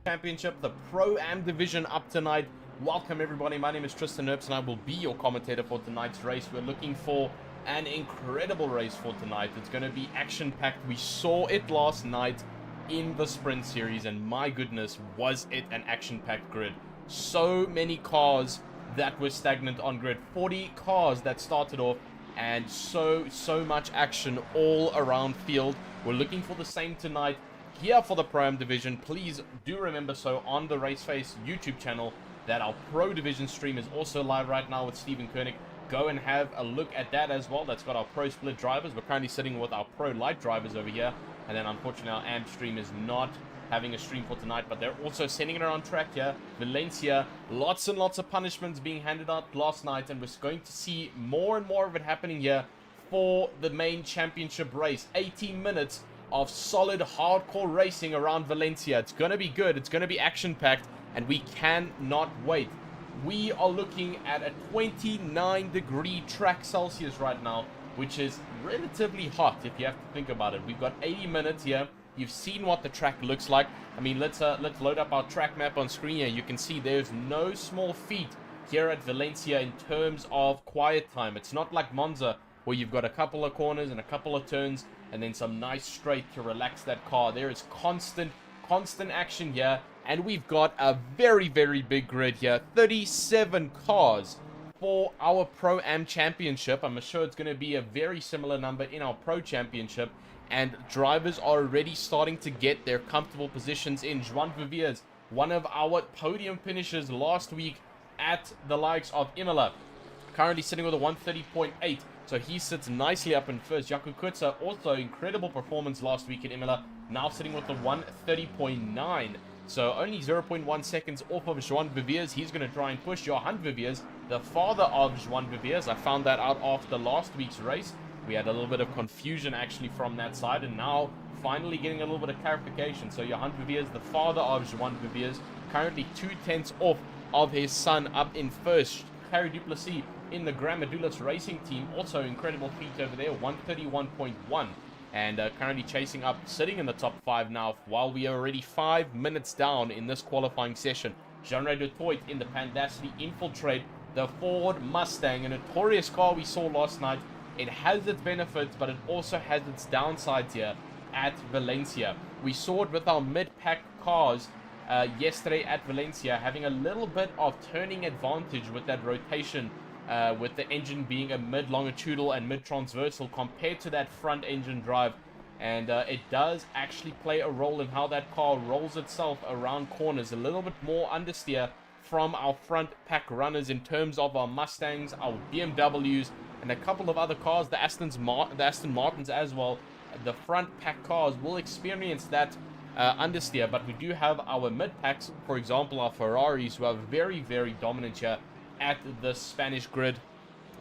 Championship, the Pro-Am division up tonight. Welcome everybody, my name is Tristan Herbst and I will be your commentator for tonight's race. We're looking for an incredible race for tonight. It's going to be action-packed. We saw it last night in the sprint series and my goodness, was it an action-packed grid. So many cars that were stagnant on grid, 40 cars that started off, and so much action all around field. We're looking for the same tonight here for the Pro-Am division. Please do remember, so on the RaceFace YouTube channel, that our Pro division stream is also live right now with Stephen Koenig. Go and have a look at that as well. That's got our Pro split drivers. We're currently sitting with our Pro light drivers over here, and then unfortunately our AM stream is not having a stream for tonight, but they're also sending it around track here. Valencia, lots and lots of punishments being handed out last night, and we're going to see more and more of it happening here for the main championship race. 18 minutes of solid hardcore racing around Valencia. It's going to be good. It's going to be action-packed, and we cannot wait. We are looking at a 29-degree track Celsius right now, which is relatively hot if you have to think about it. We've got 80 minutes here. You've seen what the track looks like. I mean, let's load up our track map on screen here. You can see there's no small feat here at Valencia in terms of quiet time. It's not like Monza, where you've got a couple of corners and a couple of turns and then some nice straight to relax that car. There is constant action here, and we've got a very big grid here. 37 cars for our Pro-Am Championship. I'm sure it's going to be a very similar number in our Pro Championship, and drivers are already starting to get their comfortable positions in. Juan Viviers, one of our podium finishers last week at the likes of Imola, currently sitting with a 130.8. So he sits nicely up in first. Jakub Kutsar, also incredible performance last week in Imola, now sitting with the 130.9. So only 0.1 seconds off of Juan Viviers. He's going to try and push Johan Viviers, the father of Juan Viviers. I found that out after last week's race. We had a little bit of confusion actually from that side, and now finally getting a little bit of clarification. So Johan Viviers, the father of Juan Viviers, currently 2/10 off of his son up in first. Harry Duplessis in the Gramadulas Racing team, also incredible feat over there, 131.1, and currently chasing up, sitting in the top 5 now, while we are already 5 minutes down in this qualifying session. Jean-Ray Du Toit in the Pandasity Infiltrate, the Ford Mustang, a notorious car we saw last night. It has its benefits, but it also has its downsides here at Valencia. We saw it with our mid-pack cars yesterday at Valencia, having a little bit of turning advantage with that rotation, with the engine being a mid-longitudinal and mid-transversal compared to that front engine drive. And it does actually play a role in how that car rolls itself around corners. A little bit more understeer from our front pack runners in terms of our Mustangs, our BMWs, and a couple of other cars, the Aston Martins as well. The front pack cars will experience that understeer, but we do have our mid packs, for example our Ferraris, who are very dominant here at the Spanish grid.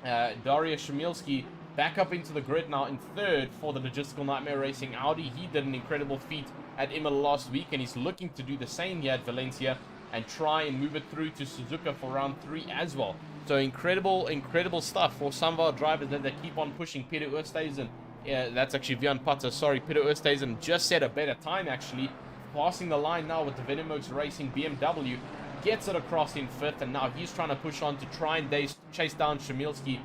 Daria Shmilski back up into the grid now in third for the Logistical Nightmare Racing Audi. He did an incredible feat at Imola last week, and he's looking to do the same here at Valencia and try and move it through to Suzuka for round 3 as well. So incredible stuff for some of our drivers that they keep on pushing. Peter Oosthuizen, that's actually Björn Potter, sorry, Peter Oosthuizen just set a better time actually, passing the line now with the Venomworks Racing BMW, gets it across in 5th, and now he's trying to push on to try and chase down Shmilski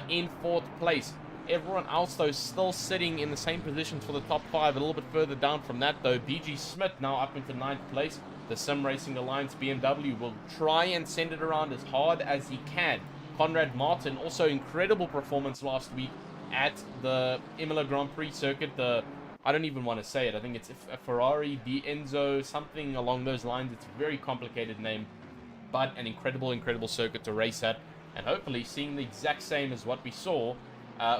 in 4th place. Everyone else though still sitting in the same positions for the top 5. A little bit further down from that though, BG Smith now up into 9th place. The Sim Racing Alliance BMW will try and send it around as hard as he can. Conrad Martin, also incredible performance last week at the Imola Grand Prix circuit. I don't even want to say it. I think it's a Ferrari Di Enzo, something along those lines. It's a very complicated name, but an incredible circuit to race at. And hopefully seeing the exact same as what we saw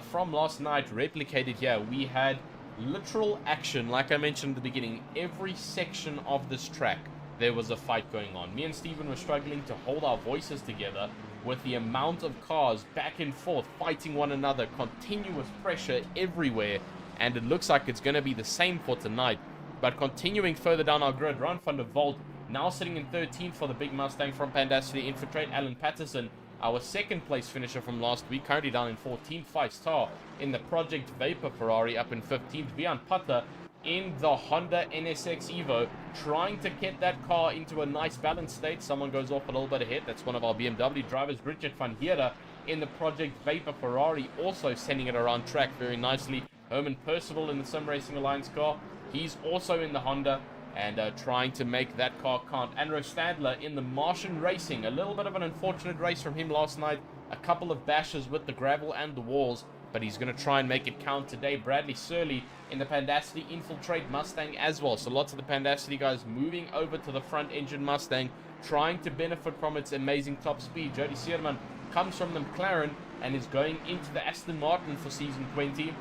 from last night replicated here. We had literal action, like I mentioned at the beginning. Every section of this track, there was a fight going on. Me and Steven were struggling to hold our voices together with the amount of cars back and forth, fighting one another, continuous pressure everywhere, and it looks like it's going to be the same for tonight. But continuing further down our grid, Ron van der Walt now sitting in 13th for the big Mustang from Pandasity Infiltrate. Alan Patterson, our second place finisher from last week, currently down in 14th. 5-star in the Project Vapor Ferrari up in 15th. Björn Potter in the Honda NSX Evo, trying to get that car into a nice balanced state. Someone goes off a little bit ahead. That's one of our BMW drivers, Richard van Heerde, in the Project Vapor Ferrari, also sending it around track very nicely. Herman Percival in the Sim Racing Alliance car, he's also in the Honda, and trying to make that car count. Andrew Stadler in the Martian Racing, a little bit of an unfortunate race from him last night, a couple of bashes with the gravel and the walls, but he's going to try and make it count today. Bradley Surley in the Pandacity Infiltrate Mustang as well, so lots of the Pandacity guys moving over to the front engine Mustang, trying to benefit from its amazing top speed. Jody Searman comes from the McLaren and is going into the Aston Martin for season 20.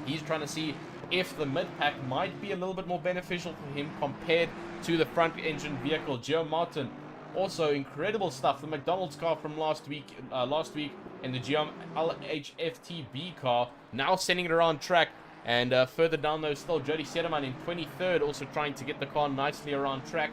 He's trying to see if the mid-pack might be a little bit more beneficial for him compared to the front engine vehicle. Gio Martin, also incredible stuff. The McDonald's car from last week in the GM LHFTB car, now sending it around track. And further down though still, Jody Sedeman in 23rd, also trying to get the car nicely around track.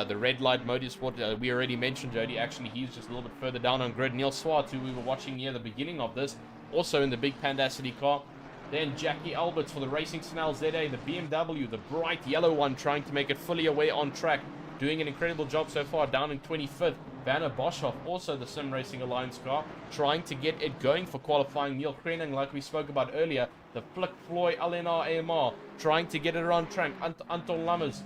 The Red Light Motorsport, we already mentioned Jody. Actually, he's just a little bit further down on grid. Neil Swart, who we were watching near the beginning of this, also in the big Pandacity car. Then Jackie Alberts for the Racing Snell ZA, the BMW, the bright yellow one, trying to make it fully away on track. Doing an incredible job so far, down in 25th. Vanna Boshoff, also the Sim Racing Alliance car, trying to get it going for qualifying. Neil Krenning, like we spoke about earlier, the Flick Floyd LNR AMR, trying to get it around track. Anton Lammers,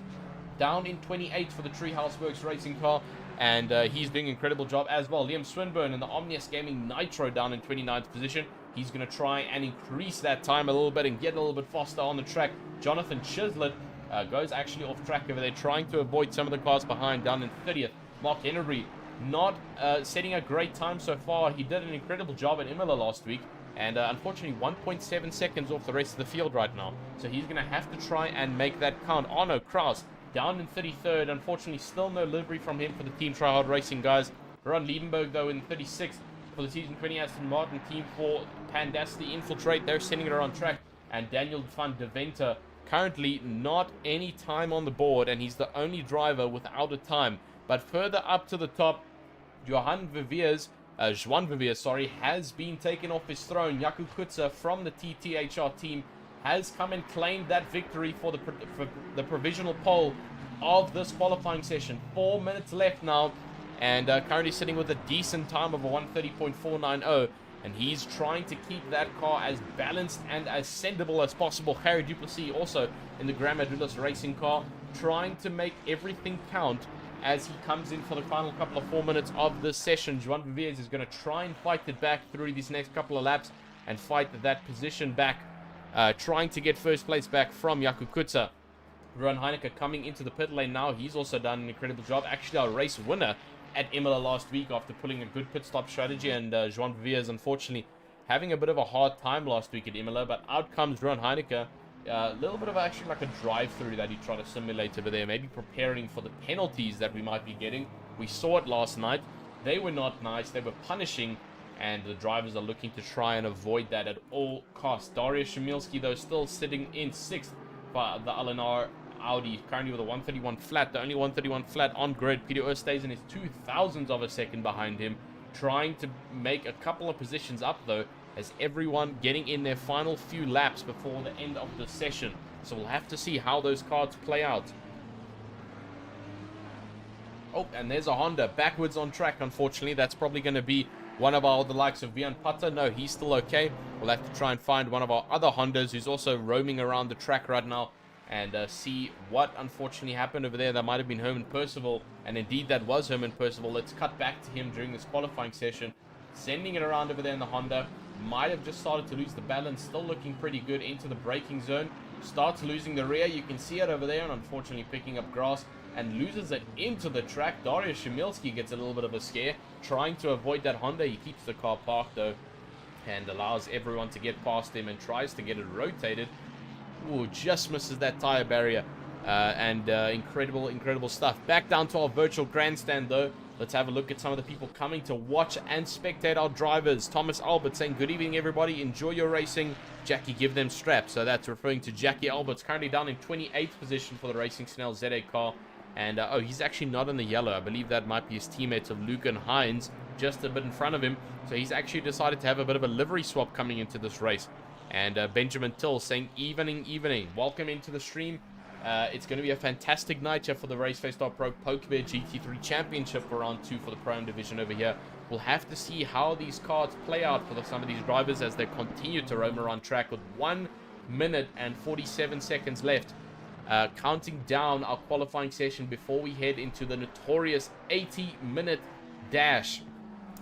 down in 28th for the Treehouse Works Racing car, and he's doing an incredible job as well. Liam Swinburne in the Omnius Gaming Nitro down in 29th position. He's going to try and increase that time a little bit and get a little bit faster on the track. Jonathan Chislett goes actually off track over there, trying to avoid some of the cars behind, down in 30th. Mark Henry not setting a great time so far. He did an incredible job at Imola last week, and unfortunately 1.7 seconds off the rest of the field right now. So he's going to have to try and make that count. Arno Kraus down in 33rd. Unfortunately, still no livery from him for the Team Tryhard Racing guys. Ron Liebenberg, though, in 36th for the Season 20 Aston Martin team for Pandacity Infiltrate. They're sending it around track. And Daniel van de Venter, currently not any time on the board, and he's the only driver without a time. But further up to the top, Juan Viviers, has been taken off his throne. Jakub Kutzer from the TTHR team has come and claimed that victory for the provisional pole of this qualifying session. 4 minutes left now, and currently sitting with a decent time of a 1:30.490, and he's trying to keep that car as balanced and as sendable as possible. Harry Duplessis also in the Graham Adulis racing car, trying to make everything count as he comes in for the final couple of 4 minutes of this session. Juan Viviers is going to try and fight it back through these next couple of laps and fight that position back, trying to get first place back from Jakub Kutzer. Rowan Heineke coming into the pit lane now. He's also done an incredible job. Actually, our race winner at Imola last week after pulling a good pit stop strategy, and Juan Viviers unfortunately having a bit of a hard time last week at Imola, but out comes Rowan Heineke. A little bit of actually like a drive-through that he tried to simulate over there, maybe preparing for the penalties that we might be getting. We saw it last night. They were not nice. They were punishing, and the drivers are looking to try and avoid that at all costs. Dariusz Szymilski, though, still sitting in 6th for the LNR Audi, currently with a 131 flat, the only 131 flat on grid. Peter Oosthuizen is 2,000ths of a second behind him, trying to make a couple of positions up, though, as everyone getting in their final few laps before the end of the session. So we'll have to see how those cards play out. Oh, and there's a Honda backwards on track, unfortunately. That's probably going to be one of the likes of Vian Putter. No, he's still okay. We'll have to try and find one of our other Hondas who's also roaming around the track right now, and see what unfortunately happened over there. That might have been Herman Percival, and indeed that was Herman Percival. Let's cut back to him during this qualifying session, sending it around over there in the Honda. Might have just started to lose the balance, still looking pretty good into the braking zone. Starts losing the rear, you can see it over there, and unfortunately picking up grass and loses it into the track. Dariusz Szymilski gets a little bit of a scare, trying to avoid that Honda. He keeps the car parked though, and allows everyone to get past him and tries to get it rotated. Ooh, just misses that tire barrier. Incredible stuff. Back down to our virtual grandstand though. Let's have a look at some of the people coming to watch and spectate our drivers. Thomas Albert saying, good evening everybody, enjoy your racing. Jackie, give them straps. So that's referring to Jackie Alberts, currently down in 28th position for the Racing Snell ZA car. And oh, he's actually not in the yellow. I believe that might be his teammates of Luke and Hines, just a bit in front of him. So he's actually decided to have a bit of a livery swap coming into this race. And Benjamin Till saying, evening. Welcome into the stream. It's going to be a fantastic night here for the RaceFace.Pro PokerBet GT3 Championship for round 2 for the Pro-Am division over here. We'll have to see how these cards play out for some of these drivers as they continue to roam around track with 1 minute and 47 seconds left. Counting down our qualifying session before we head into the notorious 80-minute dash.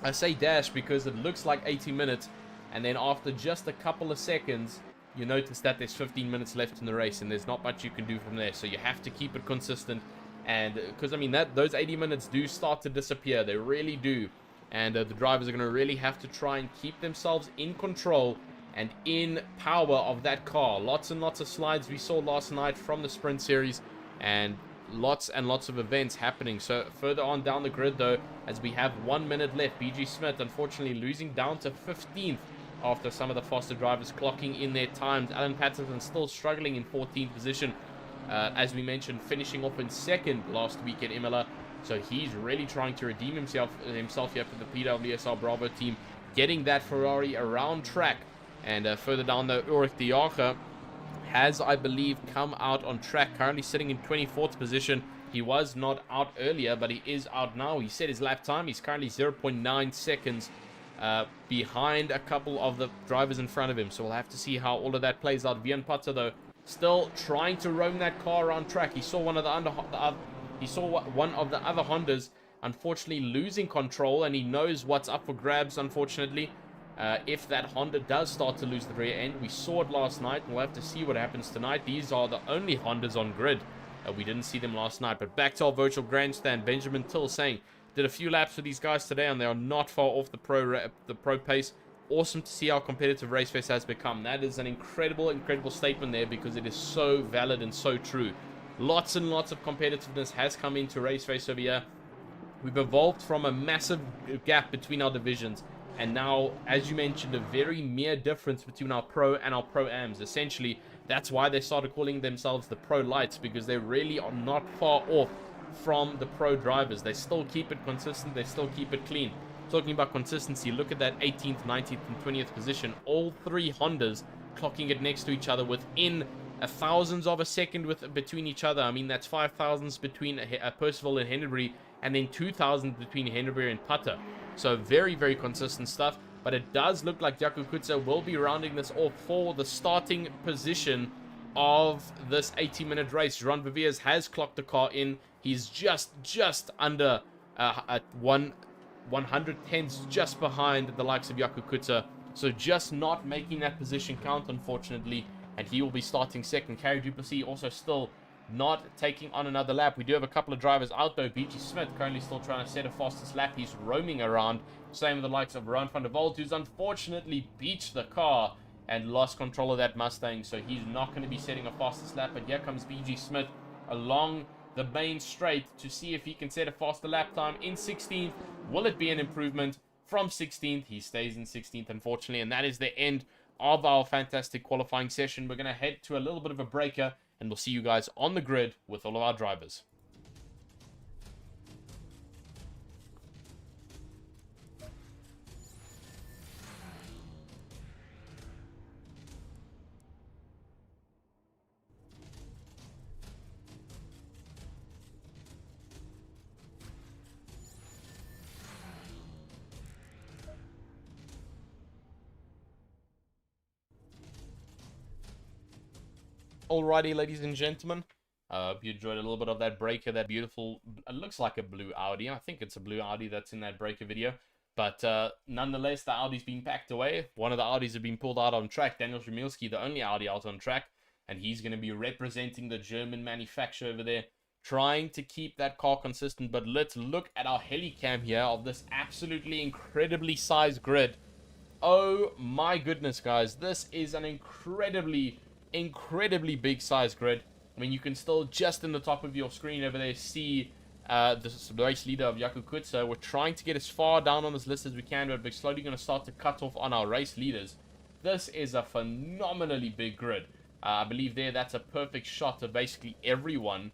I say dash because it looks like 80 minutes, and then after just a couple of seconds, you notice that there's 15 minutes left in the race, and there's not much you can do from there. So you have to keep it consistent, and because I mean those 80 minutes do start to disappear, they really do, and the drivers are going to really have to try and keep themselves in control and in power of that car. Lots and lots of slides we saw last night from the sprint series, and lots of events happening. So further on down the grid though, as we have 1 minute left, BG Smith unfortunately losing down to 15th after some of the faster drivers clocking in their times. Alan Patterson still struggling in 14th position, as we mentioned, finishing off in 2nd last week at Imola. So he's really trying to redeem himself here for the PWSR Bravo team, getting that Ferrari around track. And further down though, Ulrich de Jager has, I believe, come out on track, currently sitting in 24th position. He was not out earlier, but he is out now. He set his lap time. He's currently 0.9 seconds behind a couple of the drivers in front of him. So we'll have to see how all of that plays out. Vian Putter, though, still trying to roam that car around track. He saw one of the other Hondas, unfortunately, losing control, and he knows what's up for grabs, unfortunately. If that Honda does start to lose the rear end, we saw it last night. We'll have to see what happens tonight. These are the only Hondas on grid. We didn't see them last night. But back to our virtual grandstand, Benjamin Till saying, did a few laps with these guys today, and they are not far off the pro pace. Awesome to see how competitive RaceFace has become. That is an incredible statement there, because it is so valid and so true. Lots and lots of competitiveness has come into RaceFace over here. We've evolved from a massive gap between our divisions, and now, as you mentioned, a very mere difference between our Pro and our Pro-Ams. Essentially, that's why they started calling themselves the Pro Lights, because they really are not far off from the Pro drivers. They still keep it consistent. They still keep it clean. Talking about consistency, look at that 18th, 19th, and 20th position. All three Hondas clocking it next to each other within a thousandths of a second between each other. I mean, that's 5 thousandths between Percival and Hennebury, and then 2 thousandths between Hennebury and Putter. So very, very consistent stuff. But it does look like Jaco Kutza will be rounding this off for the starting position of this 80-minute race. Jean Viviers has clocked the car in. He's just under 110s, just behind the likes of Jaco Kutza. So just not making that position count, unfortunately. And he will be starting second. Carrie Duplessis also still not taking on another lap. We do have a couple of drivers out though. BG Smith currently still trying to set a fastest lap. He's roaming around. Same with the likes of Ron van der Walt, who's unfortunately beached the car and lost control of that Mustang. So he's not going to be setting a fastest lap. But here comes BG Smith along the main straight to see if he can set a faster lap time in 16th. Will it be an improvement from 16th? He stays in 16th, unfortunately. And that is the end of our fantastic qualifying session. We're going to head to a little bit of a breaker, and we'll see you guys on the grid with all of our drivers. Alrighty, ladies and gentlemen, I hope you enjoyed a little bit of that breaker, that beautiful, it looks like a blue Audi. I think it's a blue Audi that's in that breaker video. But nonetheless, the Audi's been packed away. One of the Audis have been pulled out on track. Daniel Schmilski, the only Audi out on track. And he's going to be representing the German manufacturer over there, trying to keep that car consistent. But let's look at our helicam here of this absolutely incredibly sized grid. Oh my goodness, guys. This is an incredibly big size grid. I mean, you can still just in the top of your screen over there see the race leader of Jaco Kutza. We're trying to get as far down on this list as we can, but we're slowly going to start to cut off on our race leaders. This is a phenomenally big grid. I believe that's a perfect shot of basically everyone.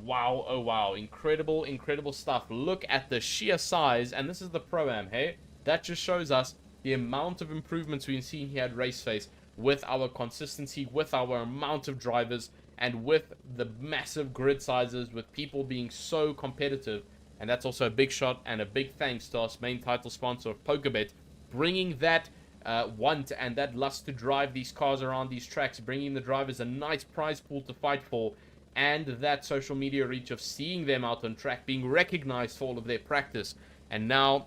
Wow, oh wow, incredible stuff. Look at the sheer size, and this is the Pro-Am, hey? That just shows us the amount of improvements we've seen here at RaceFace. with our consistency, with our amount of drivers, and with the massive grid sizes, with people being so competitive. And that's also a big shot and a big thanks to our main title sponsor of PokerBet, bringing that want and that lust to drive these cars around these tracks, bringing the drivers a nice prize pool to fight for, and that social media reach of seeing them out on track, being recognized for all of their practice. And now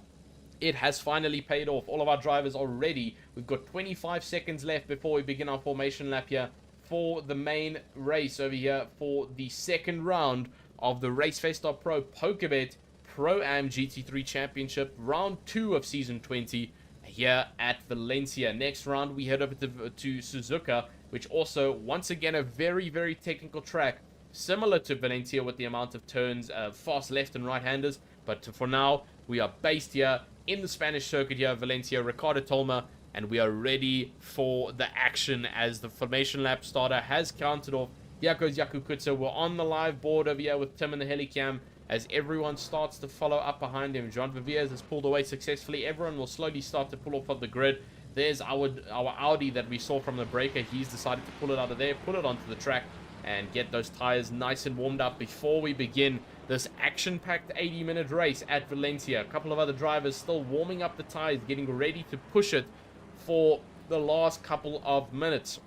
it has finally paid off. All of our drivers are ready. We've got 25 seconds left before we begin our formation lap here for the main race over here for the second round of the RaceFace.Pro PokerBet Pro-Am GT3 Championship, round 2 of season 20 here at Valencia. Next round we head over to Suzuka, which also once again a very, very technical track, similar to Valencia with the amount of turns, fast left and right handers. But for now we are based here in the Spanish circuit here, Valencia, Ricardo Tolma, and we are ready for the action as the formation lap starter has counted off. Here goes Jakub Kutzer. We're on the live board over here with Tim and the Helicam as everyone starts to follow up behind him. Joan Viviers has pulled away successfully. Everyone will slowly start to pull off of the grid. There's our Audi that we saw from the breaker. He's decided to pull it out of there, put it onto the track, and get those tires nice and warmed up before we begin this action-packed 80-minute race at Valencia. A couple of other drivers still warming up the tires, getting ready to push it for the last couple of minutes.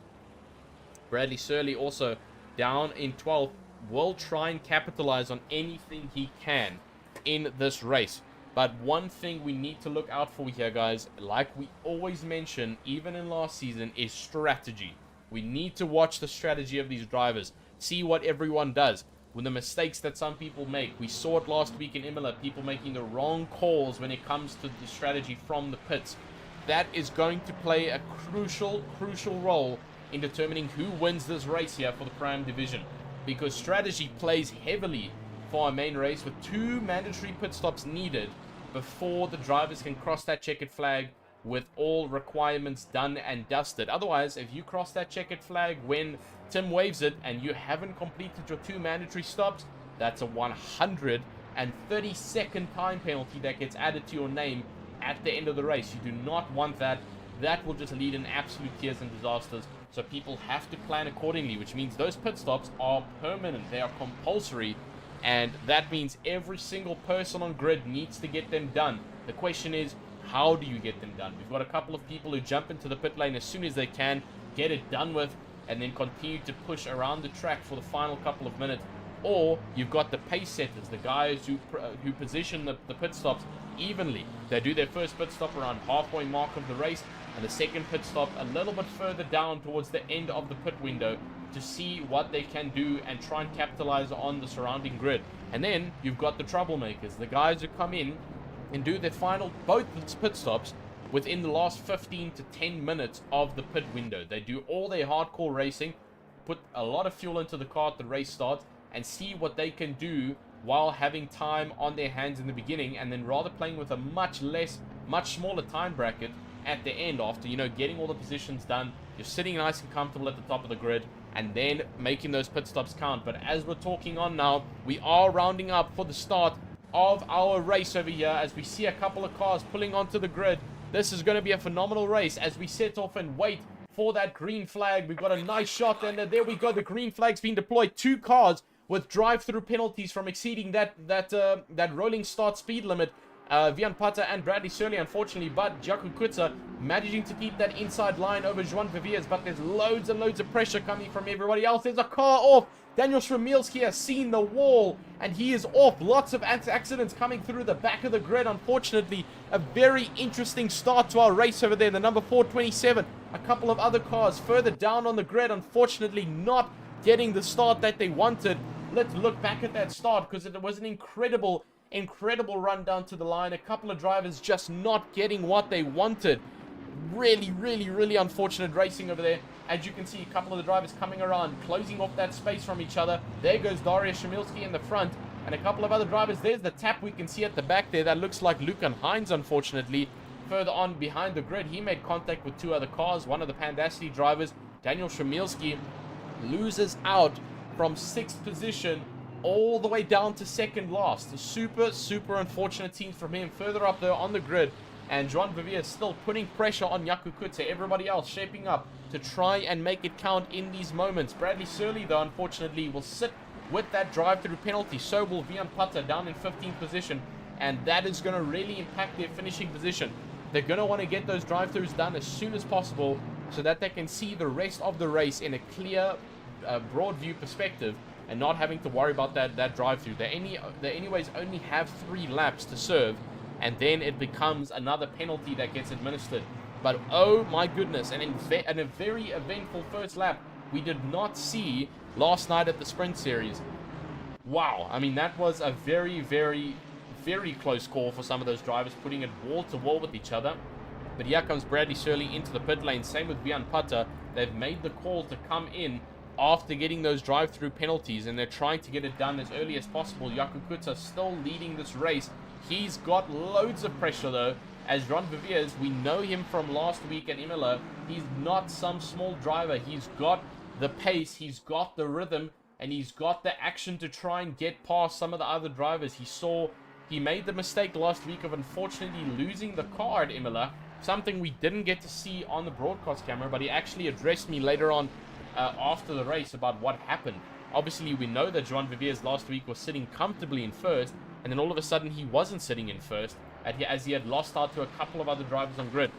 Bradley Surley also down in 12th, will try and capitalize on anything he can in this race. But one thing we need to look out for here, guys, like we always mention, even in last season, is strategy. We need to watch the strategy of these drivers, see what everyone does. When the mistakes that some people make, we saw it last week in Imola, people making the wrong calls when it comes to the strategy from the pits. That is going to play a crucial role in determining who wins this race here for the Pro-Am division, because strategy plays heavily for our main race with 2 mandatory pit stops needed before the drivers can cross that checkered flag with all requirements done and dusted. Otherwise, if you cross that checkered flag when Tim waves it and you haven't completed your 2 mandatory stops, that's a 130-second time penalty that gets added to your name at the end of the race. You do not want that. That will just lead in absolute tears and disasters. So people have to plan accordingly, which means those pit stops are permanent. They are compulsory. And that means every single person on grid needs to get them done. The question is, how do you get them done? We've got a couple of people who jump into the pit lane as soon as they can, get it done with, and then continue to push around the track for the final couple of minutes. Or you've got the pace setters, the guys who position the pit stops evenly. They do their first pit stop around halfway mark of the race, and the second pit stop a little bit further down towards the end of the pit window to see what they can do and try and capitalize on the surrounding grid. And then you've got the troublemakers, the guys who come in and do their final both pit stops within the last 15 to 10 minutes of the pit window. They do all their hardcore racing, put a lot of fuel into the car at the race starts, and see what they can do while having time on their hands in the beginning, and then rather playing with a much smaller time bracket at the end after, you know, getting all the positions done. You're sitting nice and comfortable at the top of the grid, and then making those pit stops count. But as we're talking on now, we are rounding up for the start of our race over here as we see a couple of cars pulling onto the grid. This is going to be a phenomenal race as we set off and wait for that green flag. We've got a nice shot, and there we go. The green flag's been deployed. 2 cars with drive-through penalties from exceeding that rolling start speed limit. Vian Pata and Bradley Surley, unfortunately, but Jakub Kutzer managing to keep that inside line over Joan Viviers, but there's loads and loads of pressure coming from everybody else. There's a car off. Daniel Schramilski has seen the wall, and he is off. Lots of accidents coming through the back of the grid. Unfortunately, a very interesting start to our race over there. The number 427, a couple of other cars further down on the grid, unfortunately not getting the start that they wanted. Let's look back at that start, because it was an incredible run down to the line. A couple of drivers just not getting what they wanted. Really unfortunate racing over there. As you can see, a couple of the drivers coming around, closing off that space from each other. There goes Darius Szymilski in the front, and a couple of other drivers. There's the tap we can see at the back there. That looks like Lucan Hines, unfortunately. Further on behind the grid, he made contact with 2 other cars. One of the Pandacity drivers, Daniel Szymilski, loses out from 6th position all the way down to 2nd last. Super unfortunate teams from him. Further up there on the grid, And Joan Vivier is still putting pressure on Jaco Kutze. Everybody else shaping up to try and make it count in these moments. Bradley Surley, though, unfortunately, will sit with that drive-through penalty. So will Vian Putter down in 15th position. And that is going to really impact their finishing position. They're going to want to get those drive-throughs done as soon as possible so that they can see the rest of the race in a clear, broad view perspective and not having to worry about that drive-through. They anyways only have 3 laps to serve, and then it becomes another penalty that gets administered. But oh my goodness, and a very eventful first lap we did not see last night at the Sprint Series. Wow, I mean, that was a very, very, very close call for some of those drivers, putting it wall to wall with each other. But here comes Bradley Surley into the pit lane. Same with Vian Putter. They've made the call to come in after getting those drive-through penalties, and they're trying to get it done as early as possible. Jaco Kutze still leading this race. He's got loads of pressure, though, as Ron Viviers, we know him from last week at Imola. He's not some small driver. He's got the pace, he's got the rhythm, and he's got the action to try and get past some of the other drivers. He made the mistake last week of unfortunately losing the car at Imola, something we didn't get to see on the broadcast camera, but he actually addressed me later on after the race about what happened. Obviously, we know that Joan Viviers last week was sitting comfortably in first, and then all of a sudden he wasn't sitting in first, as he had lost out to a couple of other drivers on grid.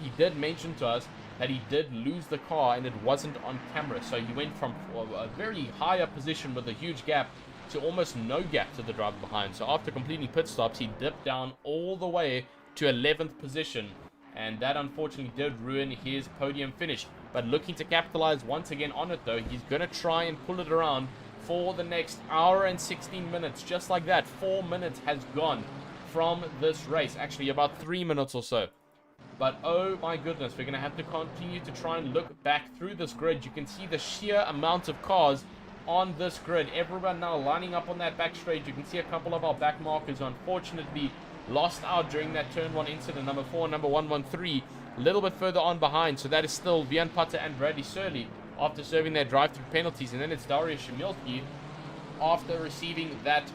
He did mention to us that he did lose the car and it wasn't on camera, so he went from a very high up position with a huge gap to almost no gap to the driver behind. So after completing pit stops, he dipped down all the way to 11th position, and that unfortunately did ruin his podium finish. But looking to capitalize once again on it, though, he's going to try and pull it around for the next hour and 16 minutes. Just like that, 4 minutes has gone from this race. Actually, about 3 minutes or so. But oh my goodness, we're going to have to continue to try and look back through this grid. You can see the sheer amount of cars on this grid. Everyone now lining up on that back straight. You can see a couple of our back markers unfortunately lost out during that turn 1 incident. Number 4 and number 113 a little bit further on behind. So that is still Vian Putter and Bradley Surley after serving their drive-through penalties. And then it's Dariusz Szymilski after receiving that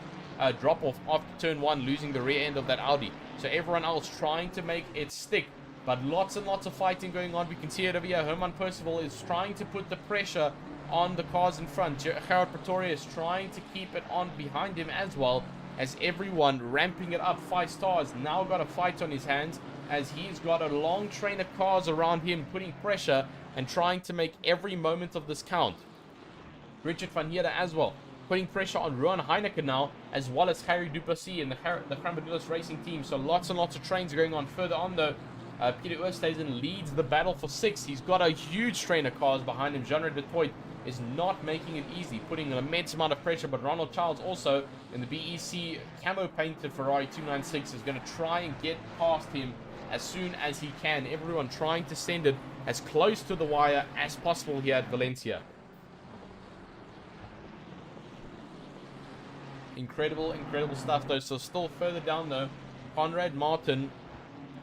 drop-off after turn 1, losing the rear end of that Audi. So everyone else trying to make it stick. But lots and lots of fighting going on. We can see it over here. Herman Percival is trying to put the pressure on the cars in front. Gerard Pretoria is trying to keep it on behind him as well, as everyone ramping it up. 5 stars now got a fight on his hands, as he's got a long train of cars around him putting pressure and trying to make every moment of this count. Richard van Heerden as well putting pressure on Rowan Heineken now, as well as Harry Duplessis and the Crambadulas Racing team. So lots and lots of trains going on. Further on though, Peter Oosthuizen leads the battle for 6. He's got a huge train of cars behind him. Jean de Toit is not making it easy, putting an immense amount of pressure. But Ronald Charles also in the BEC camo painted Ferrari 296 is going to try and get past him as soon as he can. Everyone trying to send it as close to the wire as possible here at Valencia. Incredible, incredible stuff though. So still further down though, Conrad Martin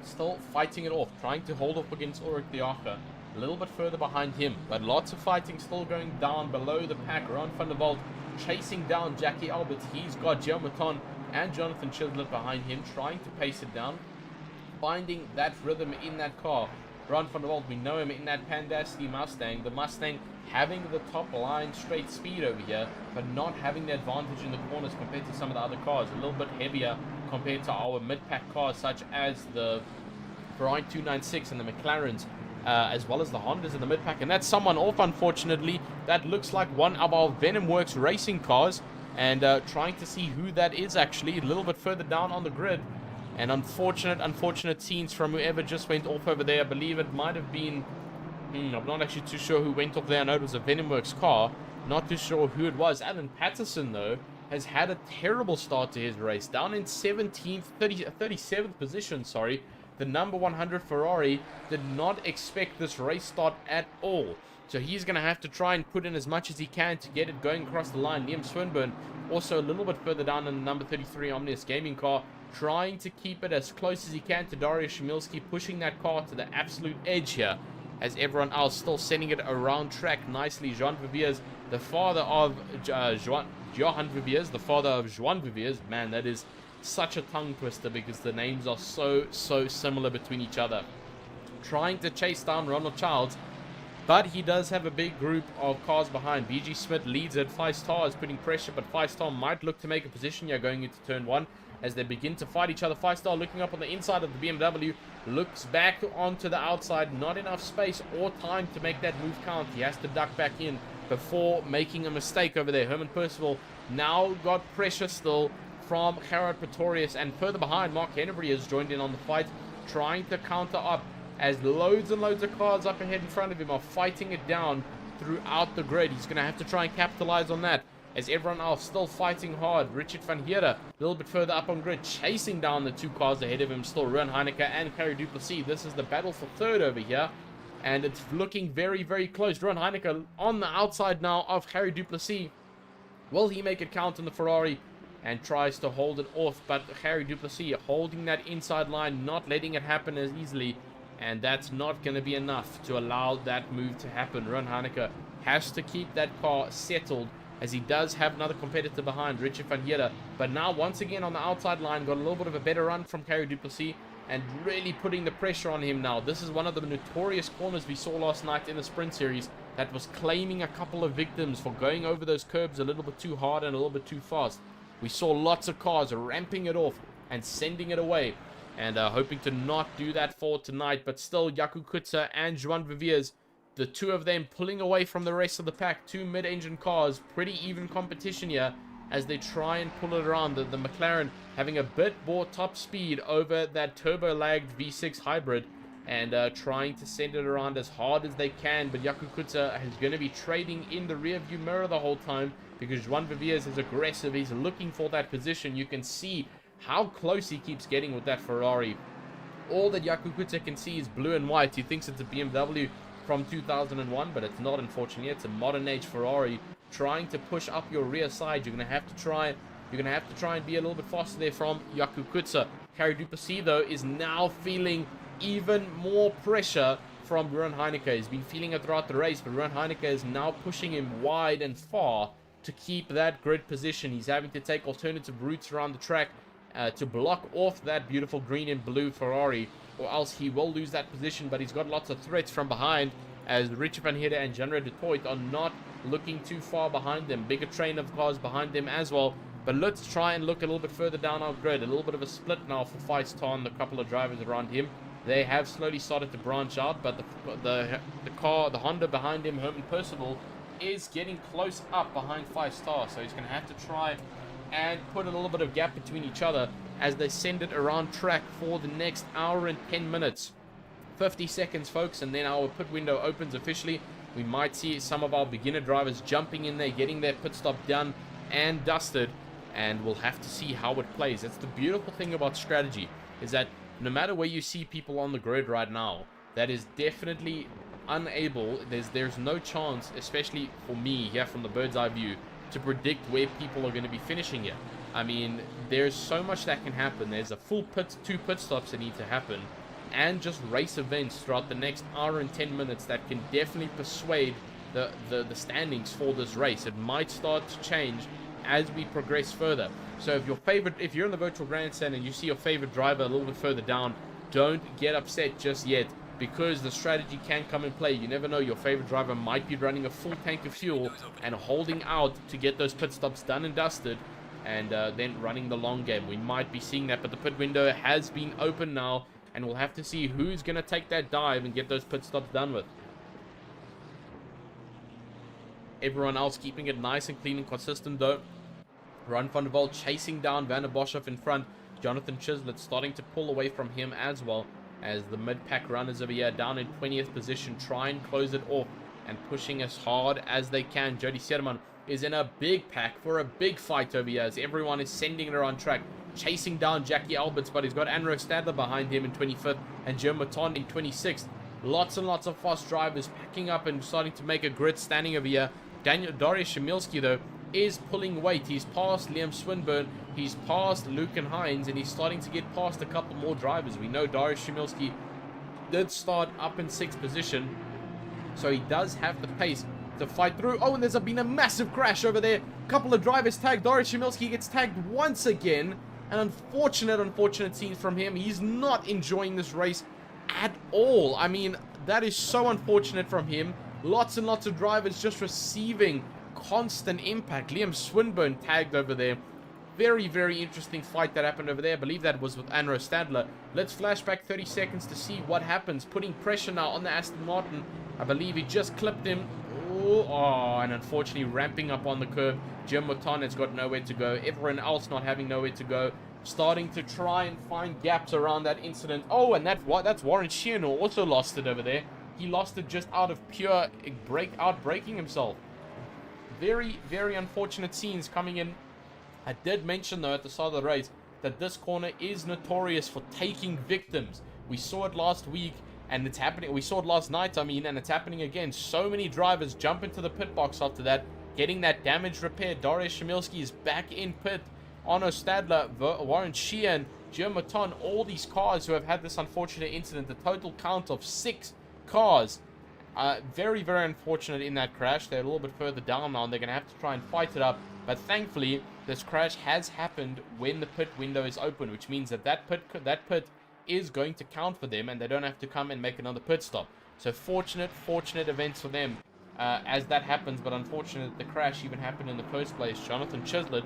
still fighting it off, trying to hold off against Ulrich de Jager. A little bit further behind him, but lots of fighting still going down below the pack. Ron van der Walt chasing down Jackie Alberts. He's got Gio Maton and Jonathan Chislett behind him, trying to pace it down, finding that rhythm in that car. Ron van der Walt, we know him in that Pandasty Mustang. The Mustang having the top line straight speed over here, but not having the advantage in the corners compared to some of the other cars. A little bit heavier compared to our mid-pack cars, such as the Ferrari 296 and the McLarens, as well as the Hondas in the mid-pack. And that's someone off, unfortunately. That looks like one of our Venom Works racing cars, and trying to see who that is actually a little bit further down on the grid. And unfortunate scenes from whoever just went off over there. I believe it might have been, I'm not actually too sure who went off there. I know it was a Venom Works car. Not too sure who it was. Alan Patterson, though, has had a terrible start to his race. Down in 37th position, sorry. The number 100 Ferrari did not expect this race start at all. So he's going to have to try and put in as much as he can to get it going across the line. Liam Swinburne also a little bit further down in the number 33 Omnius Gaming car, trying to keep it as close as he can to Dariusz Szymilski, pushing that car to the absolute edge here, as everyone else still sending it around track nicely. Jean Viviers, the father of Johan Viviers, the father of Joan Viviers, man, that is such a tongue twister because the names are so similar between each other. Trying to chase down Ronald Childs, but he does have a big group of cars behind. BG Smith leads it. 5-Star is putting pressure, but 5-Star might look to make a position here going into turn 1 as they begin to fight each other. 5-Star looking up on the inside of the BMW, looks back onto the outside. Not enough space or time to make that move count. He has to duck back in before making a mistake over there. Herman Percival now got pressure still from Gerard Pretorius, and further behind, Mark Hennebury has joined in on the fight, trying to counter up as loads and loads of cars up ahead in front of him are fighting it down throughout the grid. He's going to have to try and capitalize on that as everyone else still fighting hard. Richard van Heerde a little bit further up on grid, chasing down the 2 cars ahead of him still. Ruan Heineke and Harry Duplessis. This is the battle for third over here, and it's looking very close. Ruan Heineke on the outside now of Harry Duplessis. Will he make it count on the Ferrari? And tries to hold it off, but Harry Duplessis holding that inside line, not letting it happen as easily. And that's not going to be enough to allow that move to happen. Ruan Heineke has to keep that car settled as he does have another competitor behind, Richard van Heerde. But now, once again, on the outside line, got a little bit of a better run from Harry Duplessis and really putting the pressure on him now. This is one of the notorious corners we saw last night in the sprint series that was claiming a couple of victims for going over those curbs a little bit too hard and a little bit too fast. We saw lots of cars ramping it off and sending it away, and hoping to not do that for tonight. But still, Jaco Kutzer and Joan Viviers, the two of them pulling away from the rest of the pack. 2 mid-engine cars, pretty even competition here as they try and pull it around. The McLaren having a bit more top speed over that turbo-lagged V6 hybrid and trying to send it around as hard as they can. But Jaco Kutzer is going to be trading in the rear-view mirror the whole time because Joan Viviers is aggressive. He's looking for that position. You can see how close he keeps getting with that Ferrari. All that Jaco Kutzer can see is blue and white. He thinks it's a BMW from 2001, but it's not, unfortunately. It's a modern age Ferrari trying to push up your rear side. You're going to have to try and be a little bit faster there from Jaco Kutzer. Harry Duplessis, though, is now feeling even more pressure from Ruan Heineke. He's been feeling it throughout the race, but Ruan Heineke is now pushing him wide and far to keep that grid position. He's having to take alternative routes around the track to block off that beautiful green and blue Ferrari, or else he will lose that position. But he's got lots of threats from behind as Richard van Heerde and Jean-Ray du Toit are not looking too far behind them. Bigger train of cars behind them as well. But let's try and look a little bit further down our grid. A little bit of a split now for 5-Star and a couple of drivers around him. They have slowly started to branch out, but the Honda behind him, Herman Percival, is getting close up behind 5-Star. So he's going to have to try and put a little bit of gap between each other as they send it around track for the next hour and 10 minutes. 50 seconds, folks, and then our pit window opens officially. We might see some of our beginner drivers jumping in there, getting their pit stop done and dusted, and we'll have to see how it plays. That's the beautiful thing about strategy, is that no matter where you see people on the grid right now, that is definitely unable, there's no chance, especially for me here from the bird's eye view, to predict where people are going to be finishing here. I mean, there's so much that can happen. There's a full 2 pit stops that need to happen, and just race events throughout the next hour and 10 minutes that can definitely persuade the standings for this race. It might start to change as we progress further. So if you're in the virtual grandstand and you see your favorite driver a little bit further down, don't get upset just yet, because the strategy can come in play. You never know, your favorite driver might be running a full tank of fuel and holding out to get those pit stops done and dusted, and then running the long game. We might be seeing that, but the pit window has been open now, and we'll have to see who's going to take that dive and get those pit stops done with. Everyone else keeping it nice and clean and consistent, though. Ron van der Walt chasing down Van der Boshoff in front. Jonathan Chislett starting to pull away from him as well, as the mid-pack runners over here down in 20th position try and close it off and pushing as hard as they can. Jody Serman is in a big pack for a big fight over here as everyone is sending it around track, chasing down Jackie Alberts, but he's got Anro Stadler behind him in 25th and Jim Maton in 26th. Lots and lots of fast drivers packing up and starting to make a grid standing over here. Dariusz Szymilski, though, is pulling weight. He's past Liam Swinburne, he's past Luke and Hines, and he's starting to get past a couple more drivers. We know Dariusz Szymilski did start up in 6th position, so he does have the pace to fight through. Oh, and there's been a massive crash over there. A couple of drivers tagged. Dariusz Szymilski gets tagged once again. An unfortunate scenes from him. He's not enjoying this race at all. I mean, that is so unfortunate from him. Lots and lots of drivers just receiving constant impact. Liam Swinburne tagged over there. Very, very interesting fight that happened over there. I believe that was with Anro Stadler. Let's flash back 30 seconds to see what happens. Putting pressure now on the Aston Martin. I believe he just clipped him. Oh, and unfortunately ramping up on the curve. Jim Mouton has got nowhere to go. Everyone else not having nowhere to go. Starting to try and find gaps around that incident. Oh, and that's Warren Sheehan who also lost it over there. He lost it just out of pure breaking himself. Very, very unfortunate scenes coming in. I did mention, though, at the start of the race that this corner is notorious for taking victims. We saw it last week, and it's happening. We saw it last night, I mean, and it's happening again. So many drivers jump into the pit box after that, getting that damage repaired. Dariusz Szymilski is back in pit. Arno Stadler, Warren Sheehan, Jim Mouton, all these cars who have had this unfortunate incident. The total count of 6 cars. Very, very unfortunate in that crash. They're a little bit further down now, and they're going to have to try and fight it up. But thankfully, this crash has happened when the pit window is open, which means that that pit is going to count for them, and they don't have to come and make another pit stop. So fortunate events for them as that happens, but unfortunate that the crash even happened in the first place. Jonathan Chislett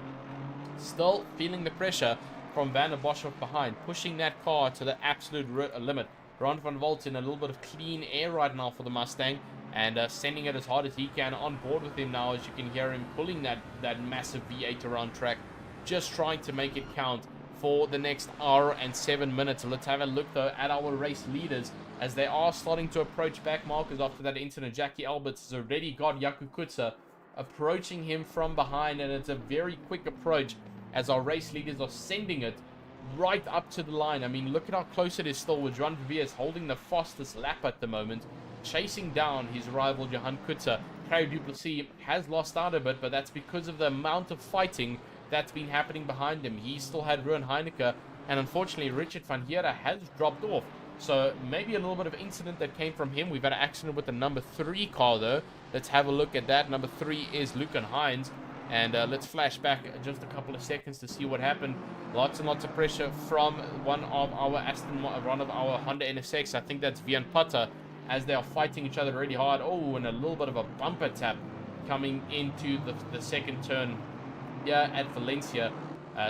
still feeling the pressure from Van der Bosch behind, pushing that car to the absolute limit. Ron van Volt in a little bit of clean air right now for the Mustang, and sending it as hard as he can. On board with him now, as you can hear him pulling that massive V8 around track, just trying to make it count for the next hour and 7 minutes. Let's have a look though at our race leaders as they are starting to approach back markers after that incident. Jackie Alberts has already got Jaco Kutzer approaching him from behind, and it's a very quick approach as our race leaders are sending it right up to the line. I mean, look at how close it is still, with Johan Verveers holding the fastest lap at the moment, chasing down his rival Johan Kutzer. Harry Duplessis has lost out a bit, but that's because of the amount of fighting that's been happening behind him. He still had Ruan Heineke, and unfortunately Richard van Heere has dropped off. So maybe a little bit of incident that came from him. We've had an accident with the number 3 car though. Let's have a look at that. Number 3 is Lucan Hines. And let's flash back just a couple of seconds to see what happened. Lots and lots of pressure from one of our Honda NSX. I think that's Vian Putter, as they are fighting each other really hard. Oh, and a little bit of a bumper tap coming into the second turn here at Valencia.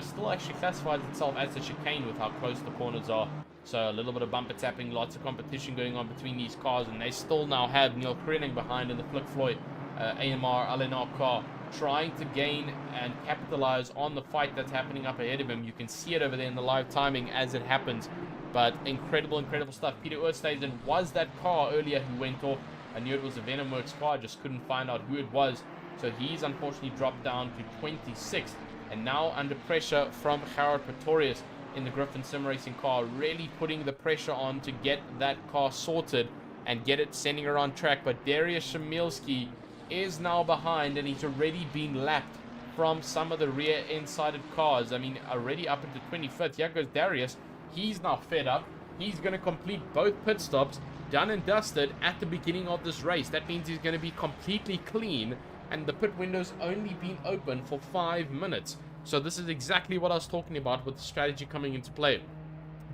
Still actually classifies itself as a chicane with how close the corners are. So a little bit of bumper tapping, lots of competition going on between these cars, and they still now have Neil Krenning behind in the Flick Floyd AMR Alenar car, trying to gain and capitalize on the fight that's happening up ahead of him. You can see it over there in the live timing as it happens. But incredible stuff. Peter Oosthuizen was that car earlier who went off. I knew it was a Venomworks car, just couldn't find out who it was. So he's unfortunately dropped down to 26th. And now under pressure from Gerard Pretorius in the Griffin Sim Racing car, really putting the pressure on to get that car sorted and get it sending around track. But Dariusz Szymilski is now behind, and he's already been lapped from some of the rear end-sided cars. I mean, already up into 25th. Here goes Darius. He's now fed up. He's going to complete both pit stops, done and dusted, at the beginning of this race. That means he's going to be completely clean, and the pit window's only been open for 5 minutes. So this is exactly what I was talking about with the strategy coming into play.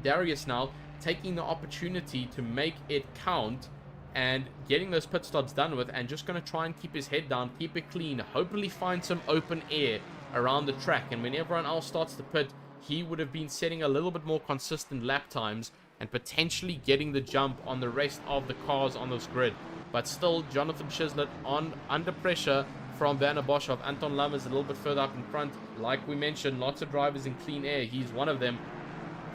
Darius now taking the opportunity to make it count and getting those pit stops done with, and just going to try and keep his head down, keep it clean, hopefully find some open air around the track. And when everyone else starts to pit, he would have been setting a little bit more consistent lap times and potentially getting the jump on the rest of the cars on this grid. But still, Jonathan Chislett under pressure from Van der Bosch. Anton Lammers a little bit further up in front. Like we mentioned, lots of drivers in clean air. He's one of them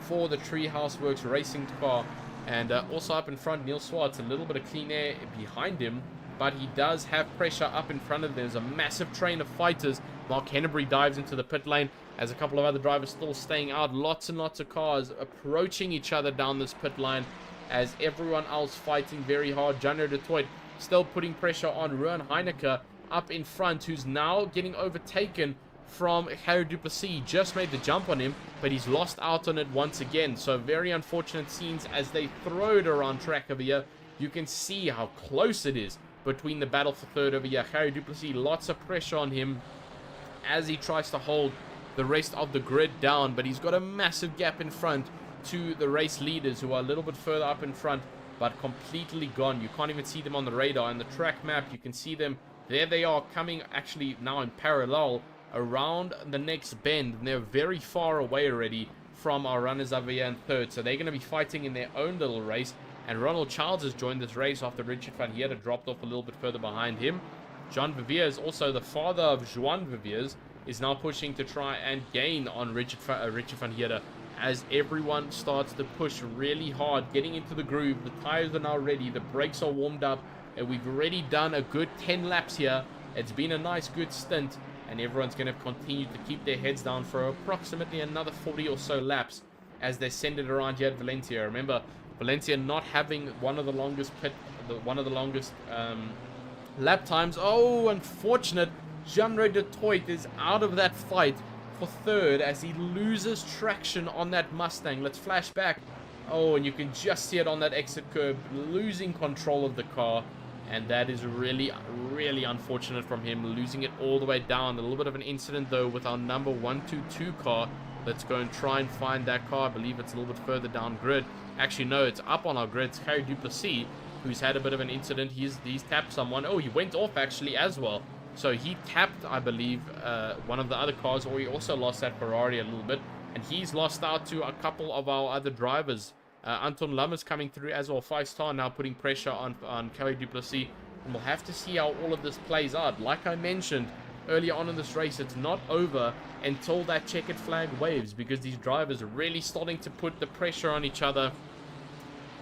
for the Treehouse Works Racing car. And also up in front, Neil Swartz, a little bit of clean air behind him, but he does have pressure up in front of him. There's a massive train of fighters. Mark Hennebury dives into the pit lane as a couple of other drivers still staying out. Lots and lots of cars approaching each other down this pit line as everyone else fighting very hard. Jano Detroit still putting pressure on Ruan Heineke up in front, who's now getting overtaken from Harry Duplessis. Just made the jump on him, but he's lost out on it once again. So very unfortunate scenes as they throw it around track over here. You can see how close it is between the battle for third over here. Harry Duplessis, lots of pressure on him as he tries to hold the rest of the grid down, but he's got a massive gap in front to the race leaders, who are a little bit further up in front, but completely gone. You can't even see them on the radar. In the track map, you can see them. There they are, coming actually now in parallel around the next bend, and they're very far away already from our runners over here in third. So they're going to be fighting in their own little race. And Ronald Childs has joined this race after Richard van Heerden dropped off a little bit further behind him. John Viviers, also the father of Joan Viviers, is now pushing to try and gain on Richard van Heerden, as everyone starts to push really hard, getting into the groove. The tires are now ready, the brakes are warmed up, and we've already done a good 10 laps here. It's been a nice, good stint, and everyone's going to continue to keep their heads down for approximately another 40 or so laps as they send it around here at Valencia. Remember, Valencia not having one of the longest lap times. Oh, unfortunate. Jean-Ray Du Toit is out of that fight for third as he loses traction on that Mustang. Let's flash back. Oh, and you can just see it on that exit curb, losing control of the car. And that is really, really unfortunate from him, losing it all the way down. A little bit of an incident, though, with our number 122 car. Let's go and try and find that car. I believe it's a little bit further down grid. Actually, no, it's up on our grid. It's Harry Duplessis, who's had a bit of an incident. He's tapped someone. Oh, he went off, actually, as well. So he tapped, I believe, one of the other cars, or he also lost that Ferrari a little bit. And he's lost out to a couple of our other drivers. Anton Lammers coming through as well, 5-star, now putting pressure on Harry Duplessis. And we'll have to see how all of this plays out. Like I mentioned earlier on in this race, it's not over until that checkered flag waves, because these drivers are really starting to put the pressure on each other,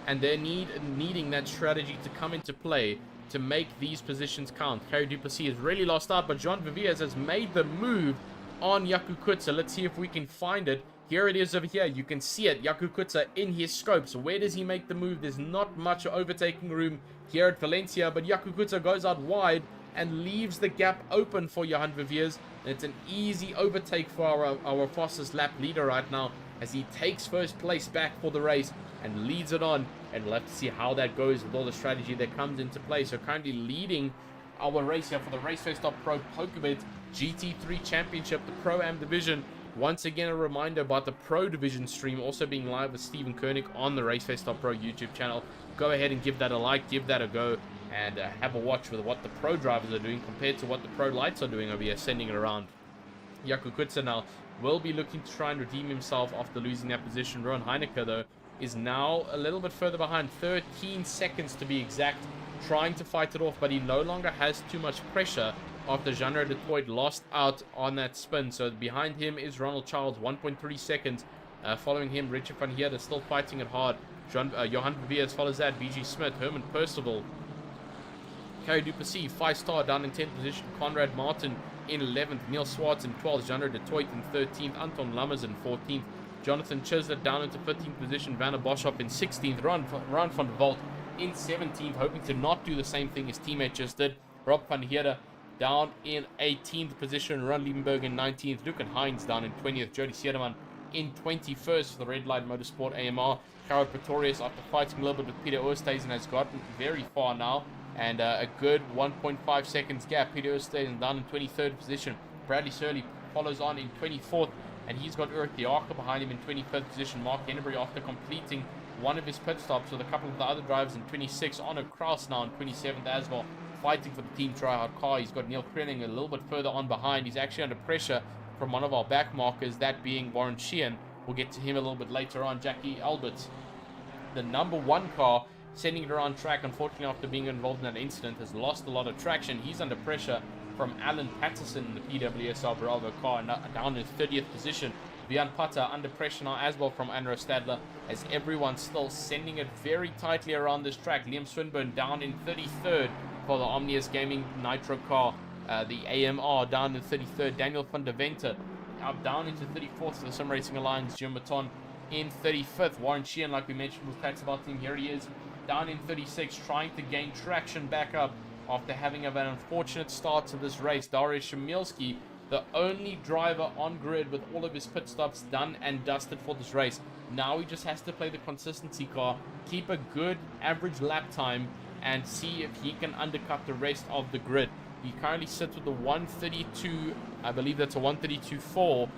and they're needing that strategy to come into play to make these positions count. Harry Duplessis has really lost out, but Jean Viviers has made the move on Jaco Kutzer. Let's see if we can find it. Here it is over here. You can see it. Jaco Kutzer in his scopes. Where does he make the move? There's not much overtaking room here at Valencia, but Jaco Kutzer goes out wide and leaves the gap open for Johan Viviers. And it's an easy overtake for our fastest lap leader right now, as he takes first place back for the race and leads it on. And we'll have to see how that goes with all the strategy that comes into play. So currently leading our race here for the RaceFace.Pro PokerBet GT3 Championship, the Pro-Am Division. Once again, a reminder about the Pro Division stream also being live with Stephen Koenig on the RaceFace.Pro YouTube channel. Go ahead and give that a like, give that a go, and have a watch with what the Pro drivers are doing compared to what the Pro lights are doing over here, sending it around. Jaco Kutzer now will be looking to try and redeem himself after losing that position. Rowan Heineke, though, is now a little bit further behind, 13 seconds to be exact, trying to fight it off, but he no longer has too much pressure after Jean-Ray Du Toit lost out on that spin. So behind him is Ronald Childs, 1.3 seconds. Following him, Richard van Heerden still fighting it hard. Johan Viviers follows that. BG Smith, Herman Percival, Harry Duplessis, 5-star down in 10th position. Conrad Martin in 11th. Neil Swartz in 12th. Jean-Ray Du Toit in 13th. Anton Lammers in 14th. Jonathan Chislett down into 15th position. Vanna Boschop in 16th. Ron van der Walt in 17th, hoping to not do the same thing his teammate just did. Rob van Heerden down in 18th position. Ron Liebenberg in 19th. Lucan Hines down in 20th. Jody Sederman in 21st for the Red Light Motorsport AMR. Carol Pretorius, after fighting a little bit with Peter Oosthuizen, has gotten very far now. And a good 1.5 seconds gap. Peter Oosthuizen down in 23rd position. Bradley Surley follows on in 24th. And he's got Eric the Arca behind him in 25th position. Mark Hennebury, after completing one of his pit stops with a couple of the other drivers in 26th. Honor Kraus now in 27th as well, fighting for the Team Tryhard car. He's got Neil Krenning a little bit further on behind. He's actually under pressure from one of our back markers, that being Warren Sheehan. We'll get to him a little bit later on. Jackie Alberts, the number 1 car, sending it around track, unfortunately after being involved in that incident, has lost a lot of traction. He's under pressure from Alan Patterson in the PWSR Bravo car, down in 30th position. Vian Pata under pressure now as well from Andro Stadler, as everyone's still sending it very tightly around this track. Liam Swinburne down in 33rd for the Omnius Gaming Nitro car, the AMR down in 33rd. Daniel van der Venter down into 34th for the Sim Racing Alliance. Jim Baton in 35th. Warren Sheehan, like we mentioned, with Pat's about team, here he is down in 36th, trying to gain traction back up after having an unfortunate start to this race. Dariusz Szymilski, the only driver on grid with all of his pit stops done and dusted for this race. Now he just has to play the consistency car, keep a good average lap time, and see if he can undercut the rest of the grid. He currently sits with the 132, I believe that's a 132.4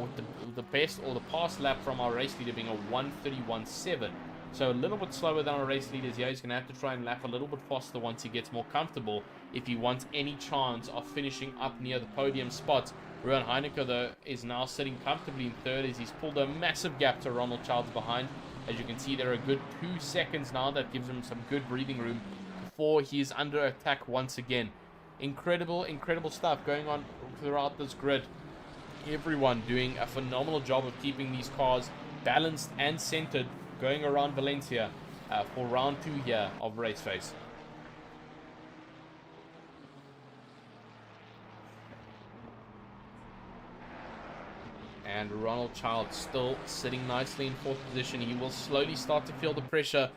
with the best or the past lap from our race leader being a 1:31.7. So a little bit slower than our race leaders here. He's going to have to try and lap a little bit faster once he gets more comfortable if he wants any chance of finishing up near the podium spots. Ruan Heineke, though, is now sitting comfortably in third as he's pulled a massive gap to Ronald Childs behind. As you can see, there are a good 2 seconds now. That gives him some good breathing room before he's under attack once again. Incredible stuff going on throughout this grid. Everyone doing a phenomenal job of keeping these cars balanced and centered going around Valencia for round 2 here of RaceFace. And Ronald Childs still sitting nicely in 4th position. He will slowly start to feel the pressure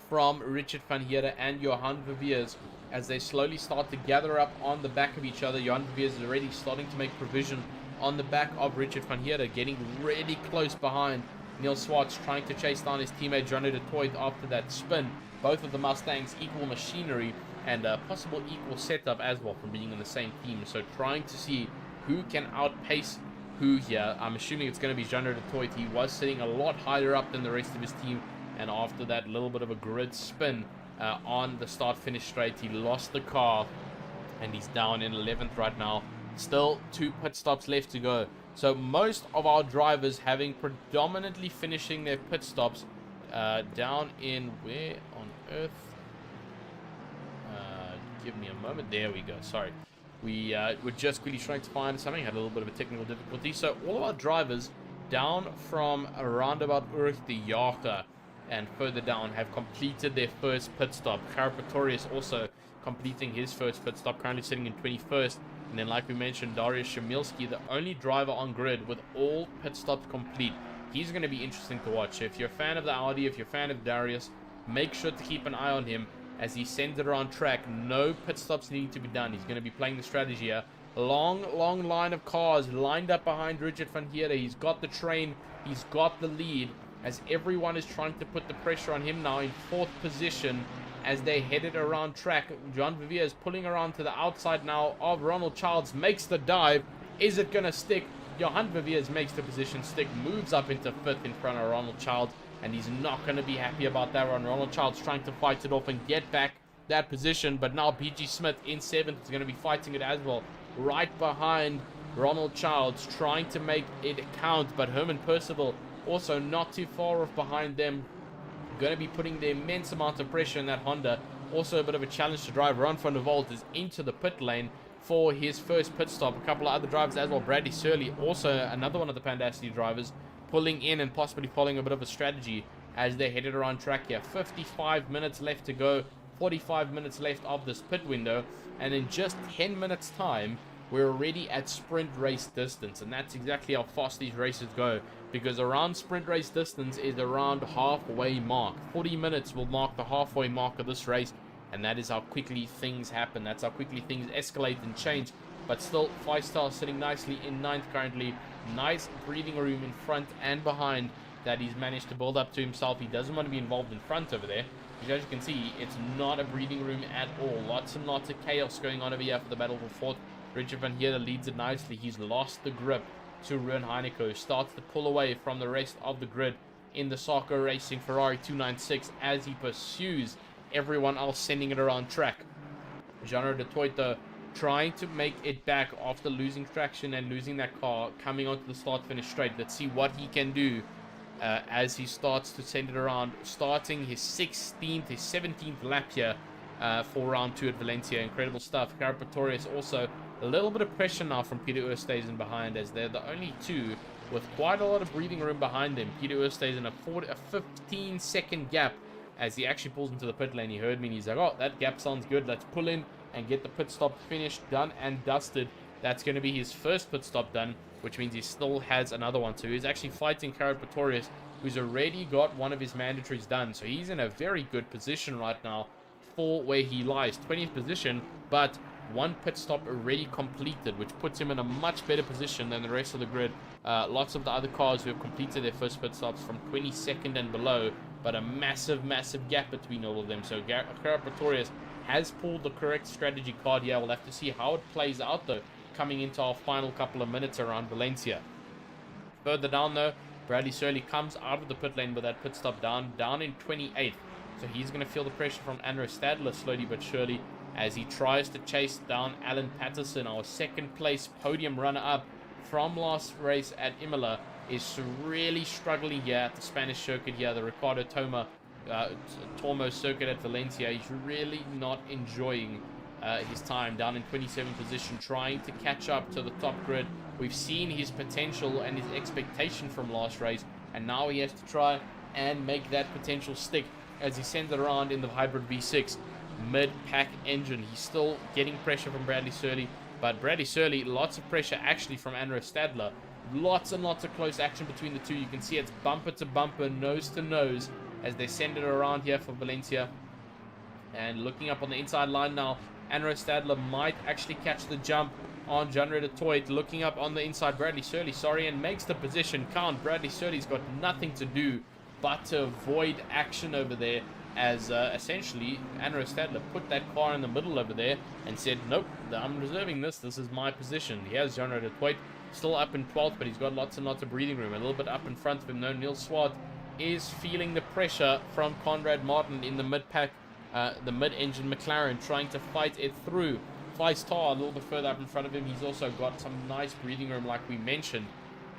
from Richard van Heerden and Johan Verveers as they slowly start to gather up on the back of each other. Johan Verveers is already starting to make provision on the back of Richard van Heerden, getting really close behind Neil Swartz, trying to chase down his teammate Johnny de Toit after that spin. Both of the Mustangs equal machinery and a possible equal setup as well from being in the same team. So trying to see who can outpace who here. I'm assuming it's going to be Johnny de Toit. He was sitting a lot higher up than the rest of his team, and after that little bit of a grid spin on the start-finish straight, he lost the car and he's down in 11th right now. Still 2 pit stops left to go. So most of our drivers having predominantly finishing their pit stops down in where on earth? Give me a moment. There we go. Sorry. We were just quickly trying to find something. Had a little bit of a technical difficulty. So all of our drivers down from around about Urich de Jager and further down have completed their first pit stop. Gerard Pretorius also completing his first pit stop, currently sitting in 21st. And then, like we mentioned, Darius Shamilski, the only driver on grid with all pit stops complete. He's going to be interesting to watch. So if you're a fan of the Audi, if you're a fan of Darius, make sure to keep an eye on him as he sends it around track. No pit stops need to be done. He's going to be playing the strategy here. Long line of cars lined up behind Richard van Heerden. He's got the train. He's got the lead as everyone is trying to put the pressure on him now in 4th position. As they headed around track, John Vivier is pulling around to the outside now of Ronald Childs, makes the dive. Is it going to stick? Johan Viviers makes the position stick, moves up into 5th in front of Ronald Childs, and he's not going to be happy about that one. Ronald Childs trying to fight it off and get back that position, but now BG Smith in 7th is going to be fighting it as well, right behind Ronald Childs, trying to make it count, but Herman Percival also not too far off behind them. Going to be putting the immense amount of pressure in that Honda. Also a bit of a challenge to drive. Ron van der Walt is into the pit lane for his first pit stop. A couple of other drivers as well. Bradley Surley, also another one of the Pandacity drivers, pulling in and possibly following a bit of a strategy as they headed around track here. 55 minutes left to go. 45 minutes left of this pit window. And in just 10 minutes time, we're already at sprint race distance. And that's exactly how fast these races go, because around sprint race distance is around halfway mark. 40 minutes will mark the halfway mark of this race, and that is how quickly things happen. That's how quickly things escalate and change. But still, 5-star sitting nicely in 9th currently. Nice breathing room in front and behind that he's managed to build up to himself. He doesn't want to be involved in front over there, because as you can see, it's not a breathing room at all. Lots and lots of chaos going on over here for the battle for 4th. Richard van Heerden leads it nicely. He's lost the grip to Ruan Heineke, who starts to pull away from the rest of the grid in the Sarko Racing Ferrari 296 as he pursues everyone else sending it around track. Jean de Toit, though, trying to make it back after losing traction and losing that car, coming onto the start-finish straight. Let's see what he can do as he starts to send it around, starting his 17th lap here for round 2 at Valencia. Incredible stuff. Gerard Pretorius also a little bit of pressure now from Peter Oosthuizen behind, as they're the only two with quite a lot of breathing room behind them. Peter Oosthuizen a 15-second gap as he actually pulls into the pit lane. He heard me and he's like, oh, that gap sounds good. Let's pull in and get the pit stop finished, done and dusted. That's going to be his first pit stop done, which means he still has another one. So he's actually fighting Gerard Pretorius, who's already got one of his mandatories done. So he's in a very good position right now for where he lies. 20th position, but one pit stop already completed, which puts him in a much better position than the rest of the grid. Lots of the other cars who have completed their first pit stops from 22nd and below, but a massive gap between all of them. So Gerard Pretorius has pulled the correct strategy card here. We'll have to see how it plays out, though, coming into our final couple of minutes around Valencia. Further down though, Bradley Surley comes out of the pit lane with that pit stop down in 28th. So he's going to feel the pressure from Andrew Stadler slowly but surely as he tries to chase down Alan Patterson, our second place podium runner-up from last race at Imola. Is really struggling here at the Spanish circuit here, the Ricardo Tormo circuit at Valencia. He's really not enjoying his time down in 27th position, trying to catch up to the top grid. We've seen his potential and his expectation from last race, and now he has to try and make that potential stick as he sends it around in the hybrid V6 mid-pack engine. He's still getting pressure from Bradley Surley, but Bradley Surley, lots of pressure actually from Andrew Stadler. Lots and lots of close action between the two. You can see it's bumper to bumper, nose to nose as they send it around here for Valencia. And looking up on the inside line now, Andrew Stadler might actually catch the jump on John Toit. Looking up on the inside, Bradley Surley, sorry, and makes the position count. Bradley Surley's got nothing to do but to avoid action over there as essentially Andrew Stadler put that car in the middle over there and said, nope, I'm reserving this. This is my position. Here's John Toit. Still up in 12th, but he's got lots and lots of breathing room. A little bit up in front of him, though. Neil Swart is feeling the pressure from Conrad Martin in the mid-pack, the mid-engine McLaren, trying to fight it through. Feistar a little bit further up in front of him. He's also got some nice breathing room, like we mentioned.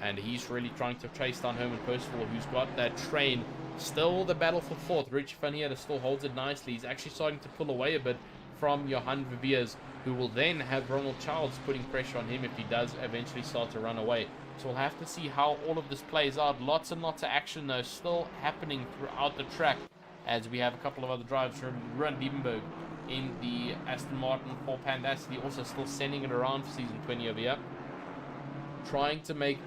And he's really trying to chase down Herman Percival, who's got that train. Still the battle for fourth. Rich Van Heerden still holds it nicely. He's actually starting to pull away a bit from Johan Viviers, who will then have Ronald Childs putting pressure on him if he does eventually start to run away. So we'll have to see how all of this plays out. Lots and lots of action, though, still happening throughout the track, as we have a couple of other drivers from Ruan Diebenberg in the Aston Martin for Pandacity, also still sending it around for season 20 over here, trying to make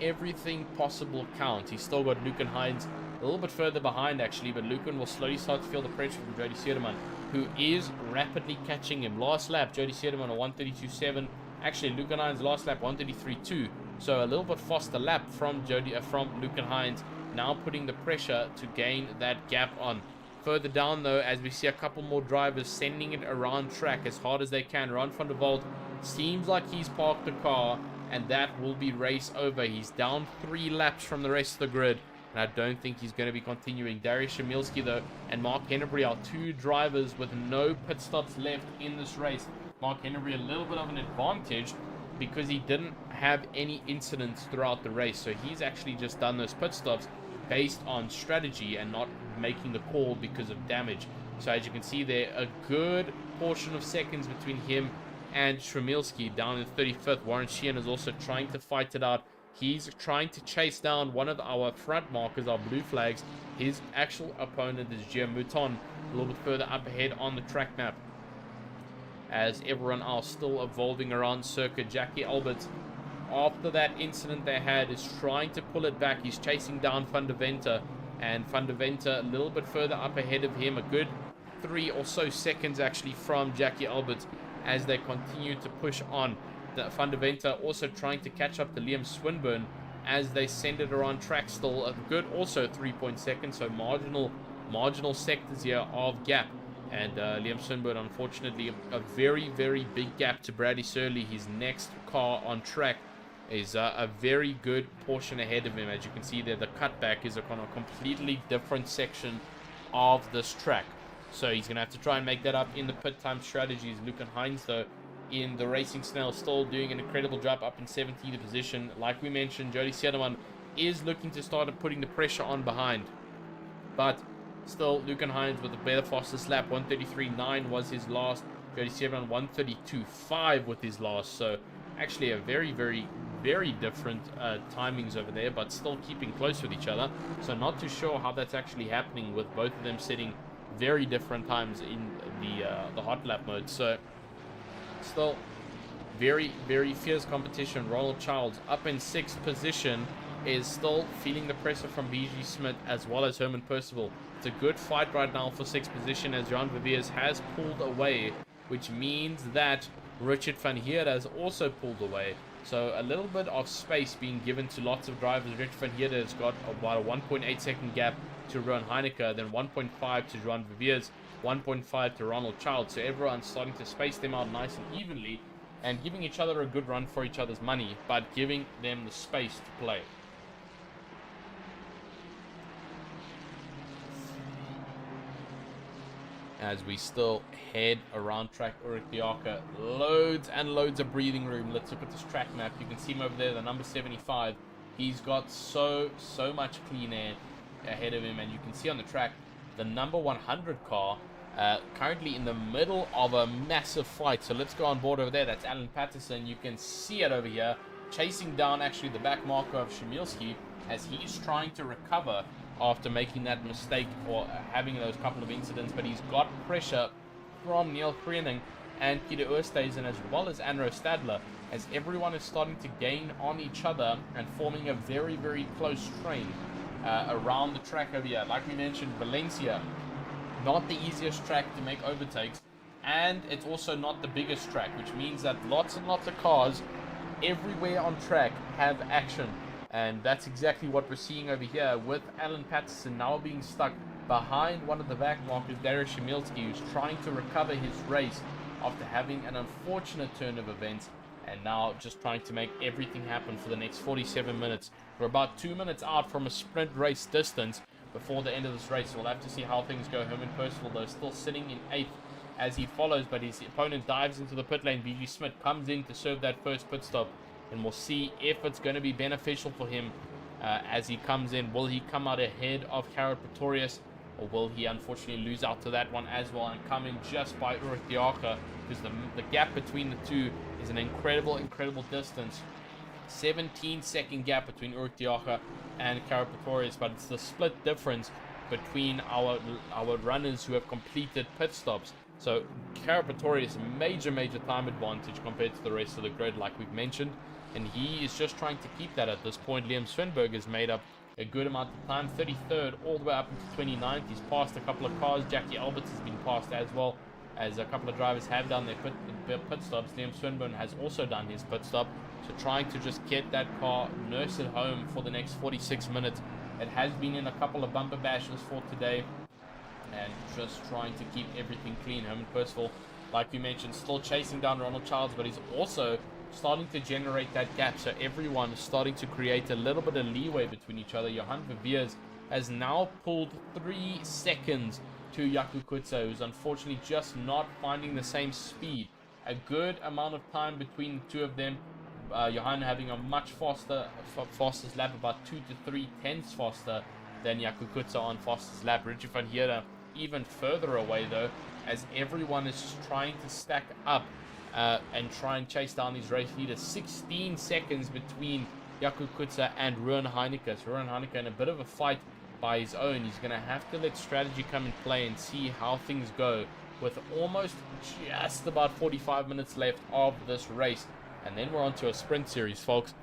everything possible count. He's still got Lucan Hines a little bit further behind, actually, but Lucan will slowly start to feel the pressure from Jody Sederman, who is rapidly catching him. Last lap, Jody Sederman a 132.7. Actually, Lucan Hines last lap 133.2. So a little bit faster lap from Lucan Hines, now putting the pressure to gain that gap on. Further down, though, as we see a couple more drivers sending it around track as hard as they can. Ron van der Walt seems like he's parked the car, and that will be race over. He's down 3 laps from the rest of the grid, and I don't think he's going to be continuing. Darius Shamilski, though, and Mark Hennebury are 2 drivers with no pit stops left in this race. Mark Hennebury a little bit of an advantage because he didn't have any incidents throughout the race, so he's actually just done those pit stops based on strategy and not making the call because of damage. So as you can see there, a good portion of seconds between him and Shramilski down in 35th. Warren Sheehan is also trying to fight it out. He's trying to chase down one of our front markers, our blue flags. His actual opponent is Jim Mouton, a little bit further up ahead on the track map. As everyone else still evolving around circuit, Jackie Albert, after that incident they had, is trying to pull it back. He's chasing down Van der Venter, and Van der Venter a little bit further up ahead of him, a good 3 or so seconds actually from Jackie Albert as they continue to push on. Van der Venter also trying to catch up to Liam Swinburne as they send it around track, still a good also 3 seconds, so marginal sectors here of gap. And Liam Swinburne, unfortunately, a very, very big gap to Bradley Surley. His next car on track is a very good portion ahead of him. As you can see there, the cutback is on a completely different section of this track. So he's going to have to try and make that up in the pit time strategies. Lucan Hines, though, in the Racing Snail, still doing an incredible job up in 17th position. Like we mentioned, Jody Sederman is looking to start putting the pressure on behind. But still, Lucan Hines with a better fastest lap. 133.9 was his last. Jody Sederman 132.5 with his last. So actually a very, very, very different timings over there, but still keeping close with each other. So not too sure how that's actually happening with both of them setting very different times in the hot lap mode. So still very, very fierce competition. Ronald Childs up in 6th position is still feeling the pressure from BG Smith as well as Herman Percival. It's a good fight right now for 6th position as Jan Viviers has pulled away, which means that Richard Van Heerden has also pulled away. So a little bit of space being given to lots of drivers. Richard Van Heerden has got about a 1.8 second gap to Rowan Heineke, then 1.5 to Jan Viviers, 1.5 to Ronald Childs. So everyone's starting to space them out nice and evenly and giving each other a good run for each other's money, but giving them the space to play. as we still head around track Ulrich Diaker. Loads and loads of breathing room. Let's look at this track map. You can see him over there, the number 75. He's got so much clean air ahead of him, and you can see on the track the number 100 car currently in the middle of a massive fight. So let's go on board over there. That's Alan Patterson. You can see it over here, chasing down actually the back marker of Shemilski as he's trying to recover after making that mistake or having those couple of incidents. But he's got pressure from Neil Kriening and Peter Oosthuizen, as well as Anro Stadler, as everyone is starting to gain on each other and forming a very close train around the track over here. Like we mentioned, Valencia, not the easiest track to make overtakes, and it's also not the biggest track, which means that lots and lots of cars everywhere on track have action. And that's exactly what we're seeing over here, with Alan Patterson now being stuck behind one of the back markers, Darius Shemilski, who's trying to recover his race after having an unfortunate turn of events, and now just trying to make everything happen for the next 47 minutes. We're about 2 minutes out from a sprint race distance before the end of this race. We'll have to see how things go. Herman Percival, though, still sitting in 8th as he follows, but his opponent dives into the pit lane. BG Smith comes in to serve that first pit stop, and we'll see if it's going to be beneficial for him as he comes in. Will he come out ahead of Carrot Pretorius, or will he unfortunately lose out to that one as well and come in just by Ulrich Diaker, because the gap between the two is an incredible distance. 17-second gap between Ulrich Diaker and Carrot Pretorius, but it's the split difference between our runners who have completed pit stops. So Carrot Pretorius, major time advantage compared to the rest of the grid, like we've mentioned, and he is just trying to keep that at this point. Liam Swinberg has made up a good amount of time, 33rd all the way up into 29th. He's passed a couple of cars. Jackie Alberts has been passed, as well as a couple of drivers have done their pit stops. Liam Swinburne has also done his pit stop, so trying to just get that car, nurse it home for the next 46 minutes. It has been in a couple of bumper bashes for today, and just trying to keep everything clean. Herman Percival, like we mentioned, still chasing down Ronald Childs, but he's also starting to generate that gap, so everyone is starting to create a little bit of leeway between each other. Johan Verveers has now pulled 3 seconds to Jaco Kutsa, who's unfortunately just not finding the same speed. A good amount of time between the two of them. Johan having a much fastest lap, about 2 to 3 tenths faster than Jaco Kutsa on fastest lap. Richie van Heerden even further away, though, as everyone is just trying to stack up and try and chase down these race leaders. 16 seconds between Jaco Kutsa and Ruan Heineke. So Ruan Heineke in a bit of a fight by his own. He's going to have to let strategy come in play and see how things go, with almost just about 45 minutes left of this race. And then we're on to a sprint series, folks,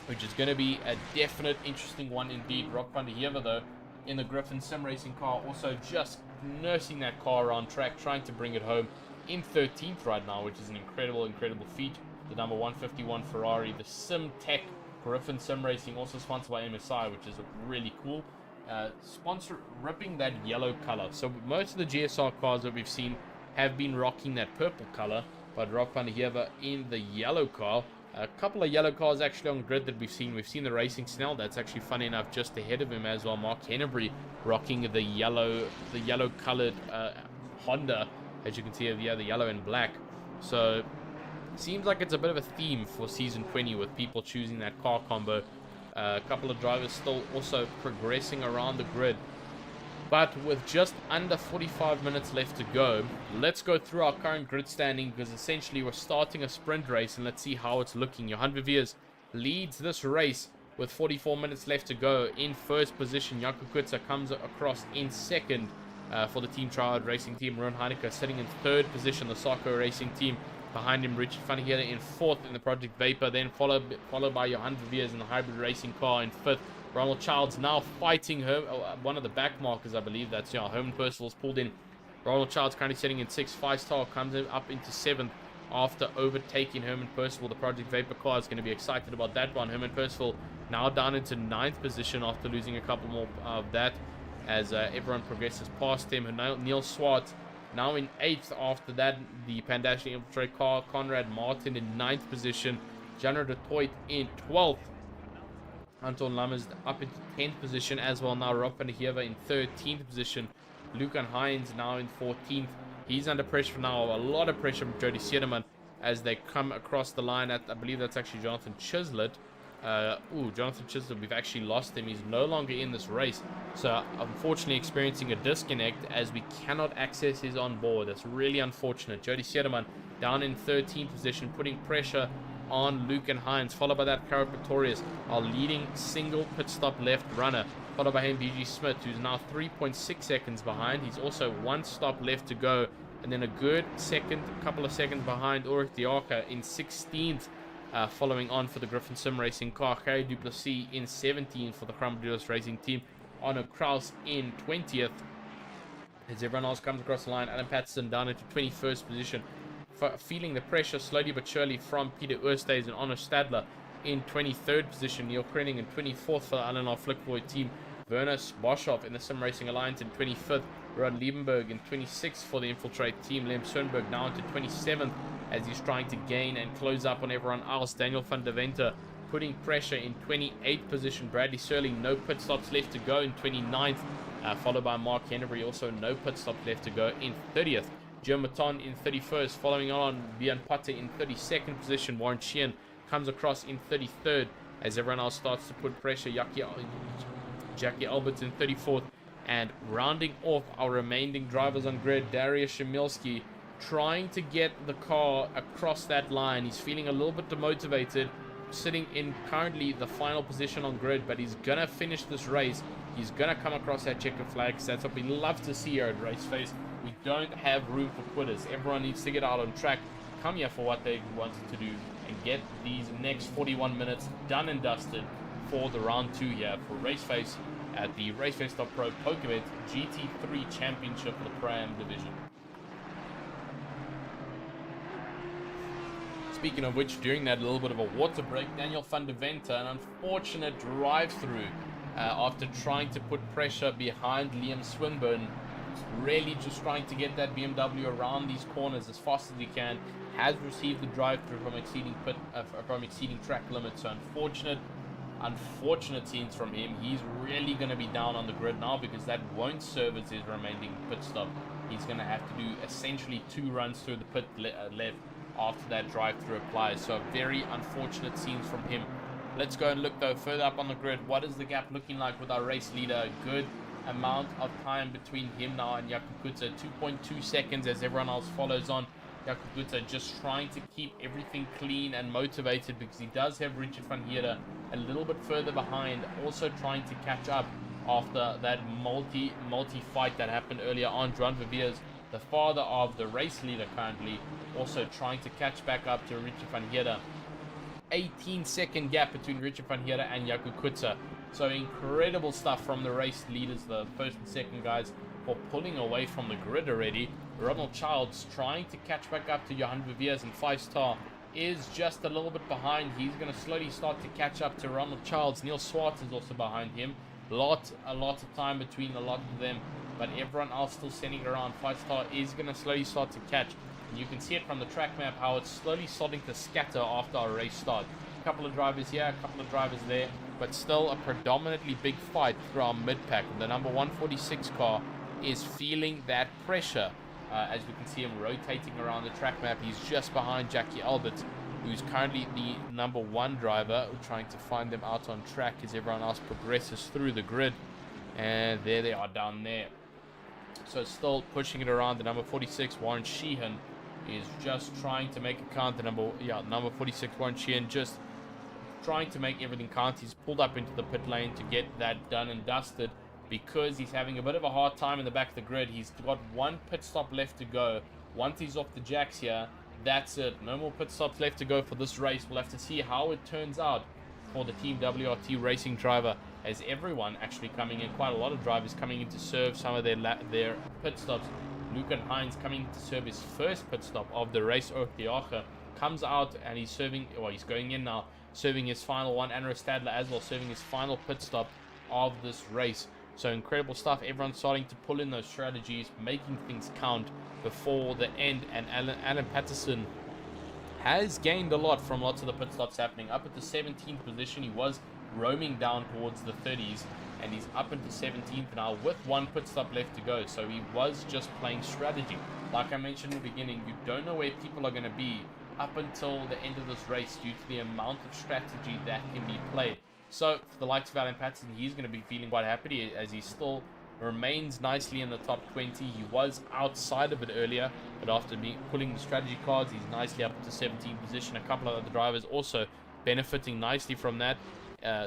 which is going to be a definite interesting one indeed. Rob van der Heever, though, in the Griffin Sim Racing car, also just nursing that car around track, trying to bring it home in 13th right now, which is an incredible feat. The number 151 Ferrari, the Sim Tech Griffin Sim Racing, also sponsored by MSI, which is really cool. Sponsor ripping that yellow color. So most of the GSR cars that we've seen have been rocking that purple color, but Rob van der Heever in the yellow car. A couple of yellow cars actually on grid that we've seen. We've seen the Racing Snell, that's actually funny enough just ahead of him as well. Mark Hennebury rocking the yellow colored Honda, as you can see over here, the yellow and black. So seems like it's a bit of a theme for season 20 with people choosing that car combo. A couple of drivers still also progressing around the grid. But with just under 45 minutes left to go, let's go through our current grid standing, because essentially we're starting a sprint race, and let's see how it's looking. Johan Verveers leads this race with 44 minutes left to go in first position. Jaco Kutsa comes across in second for the Team Triad Racing Team. Ruan Heineke sitting in third position, the Sarko Racing Team. Behind him, Richie van Heerden in fourth in the Project Vapor, then followed by Johan Verveers in the hybrid racing car in fifth. Ronald Childs now fighting one of the back markers, I believe. That's Herman Percival's pulled in. Ronald Childs currently sitting in sixth. 5-star comes up into seventh after overtaking Herman Percival. The Project Vapor car is going to be excited about that one. Herman Percival now down into ninth position after losing a couple more of that, as everyone progresses past him. Neil Swart now in 8th after that. The Pandashley Infiltrate car, Conrad Martin in 9th position. Janner de Toit in 12th. Anton Lammers up into 10th position as well. Now Rob van der Heever in 13th position. Lucan Hines now in 14th. He's under pressure now, a lot of pressure from Jody Sederman as they come across the line at, I believe that's actually Jonathan Chislett. Jonathan Chislett, we've actually lost him. He's no longer in this race. So, unfortunately, experiencing a disconnect as we cannot access his onboard. That's really unfortunate. Jody Sederman down in 13th position, putting pressure on Lucan Hines, followed by that Caro Pretorius, our leading single pit stop left runner, followed by him BG Smith, who's now 3.6 seconds behind. He's also one stop left to go, and then a good couple of seconds behind Ulrich Diaka in 16th, following on for the Griffin Sim Racing car. Harry Duplessis in 17th for the Crumbledores Racing team. Arno Kraus in 20th. As everyone else comes across the line, Adam Patterson down into 21st position, feeling the pressure slowly but surely from Peter Oosthuizen and Honor Stadler in 23rd position. Neil Krenning in 24th for the Alanar Flickboy team. Werner Boshoff in the Sim Racing Alliance in 25th. Rod Liebenberg in 26th for the Infiltrate team. Lem Schoenberg down to 27th as he's trying to gain and close up on everyone else. Daniel van der Venter putting pressure in 28th position. Bradley Serling, no pit stops left to go in 29th, followed by Mark Henry, also no pit stops left to go in 30th. Joe Maton in 31st, following on Bian Pate in 32nd position. Warren Sheehan comes across in 33rd as everyone else starts to put pressure. Jackie Alberts in 34th, and rounding off our remaining drivers on grid, Darius Shemilski trying to get the car across that line. He's feeling a little bit demotivated, sitting in currently the final position on grid, but he's gonna finish this race. He's gonna come across that checker flag. So that's what we love to see here at RaceFace. We don't have room for quitters. Everyone needs to get out on track, come here for what they wanted to do, and get these next 41 minutes done and dusted for the round 2 here for RaceFace at the RaceFace.Pro PokerBet GT3 Championship for the Pro-Am division. Speaking of which, during that little bit of a water break, Daniel van der Venter, an unfortunate drive-through after trying to put pressure behind Liam Swinburne, really just trying to get that BMW around these corners as fast as he can, has received the drive-through from exceeding track limits. So unfortunate scenes from him. He's really going to be down on the grid now because that won't serve as his remaining pit stop. He's going to have to do essentially 2 runs through the pit left after that drive-through applies. So very unfortunate scenes from him. Let's go and look though further up on the grid. What is the gap looking like with our race leader? A good amount of time between him now and Jakub Kutzer, 2.2 seconds as everyone else follows on. Jakub Kutzer just trying to keep everything clean and motivated because he does have Richard van Heerden a little bit further behind, also trying to catch up after that multi fight that happened earlier on. Juan Viviers, the father of the race leader currently, also trying to catch back up to Richard van Heerden. 18-second gap between Richard van Heerden and Jakub Kutzer. So incredible stuff from the race leaders, the first and second guys, for pulling away from the grid already. Ronald Childs trying to catch back up to Johan Viviers, and 5-star is just a little bit behind. He's going to slowly start to catch up to Ronald Childs. Neil Swartz is also behind him. A lot of time between a lot of them, but everyone else still sitting around. 5-star is going to slowly start to catch. And you can see it from the track map how it's slowly starting to scatter after our race start. A couple of drivers here, a couple of drivers there, but still a predominantly big fight through our mid-pack. The number 146 car is feeling that pressure. As we can see him rotating around the track map, he's just behind Jackie Albert, who's currently the number 1 driver. We're trying to find them out on track as everyone else progresses through the grid. And there they are down there. So still pushing it around. The number 46, Warren Sheehan, is just trying to make it count. The number 46, Warren Sheehan, just trying to make everything count. He's pulled up into the pit lane to get that done and dusted, because he's having a bit of a hard time in the back of the grid. He's got 1 pit stop left to go. Once he's off the jacks here, that's it. No more pit stops left to go for this race. We'll have to see how it turns out for the Team WRT Racing driver, as everyone actually coming in, quite a lot of drivers coming in to serve some of their pit stops. Lucan Hines coming in to serve his first pit stop of the race. Orkiacha comes out and he's serving, or he's going in now, serving his final one. Andrew Stadler as well, serving his final pit stop of this race. So incredible stuff. Everyone's starting to pull in those strategies, making things count before the end. And Alan Patterson has gained a lot from lots of the pit stops happening. Up at the 17th position, he was roaming down towards the 30s, and he's up into 17th now with one pit stop left to go. So he was just playing strategy. Like I mentioned in the beginning, you don't know where people are going to be up until the end of this race due to the amount of strategy that can be played. So for the likes of Alan Patterson, he's going to be feeling quite happy as he still remains nicely in the top 20. He was outside of it earlier, but after pulling the strategy cards, he's nicely up to 17th position. A couple of other drivers also benefiting nicely from that.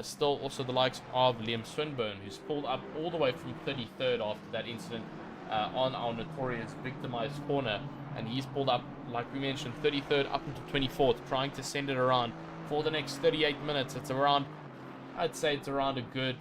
Still also the likes of Liam Swinburne, who's pulled up all the way from 33rd after that incident on our notorious victimized corner, and he's pulled up, like we mentioned, 33rd up into 24th, trying to send it around for the next 38 minutes. It's around, I'd say it's around a good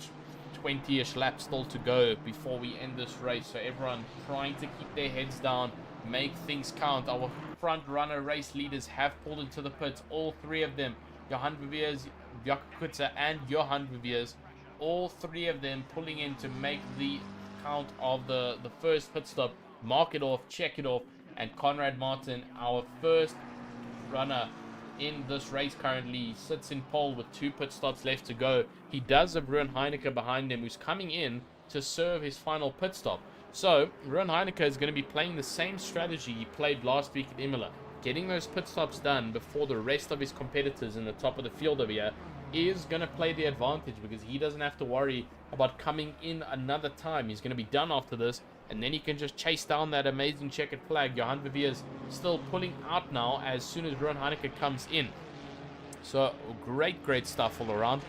20-ish laps still to go before we end this race. So everyone trying to keep their heads down, make things count. Our front runner race leaders have pulled into the pits, all three of them, Johan Viviers, Jakob Kutzer and Johan Viviers, all three of them pulling in to make the count of the first pit stop, mark it off, check it off. And Conrad Martin, our first runner in this race currently, sits in pole with 2 pit stops left to go. He does have Ruan Heineke behind him, who's coming in to serve his final pit stop. So Ruan Heineke is going to be playing the same strategy he played last week at Imola, getting those pit stops done before the rest of his competitors in the top of the field over here is going to play the advantage, because he doesn't have to worry about coming in another time. He's going to be done after this, and then he can just chase down that amazing checkered flag. Johan Viviers still pulling out now as soon as Ruan Heineke comes in. So great stuff all around.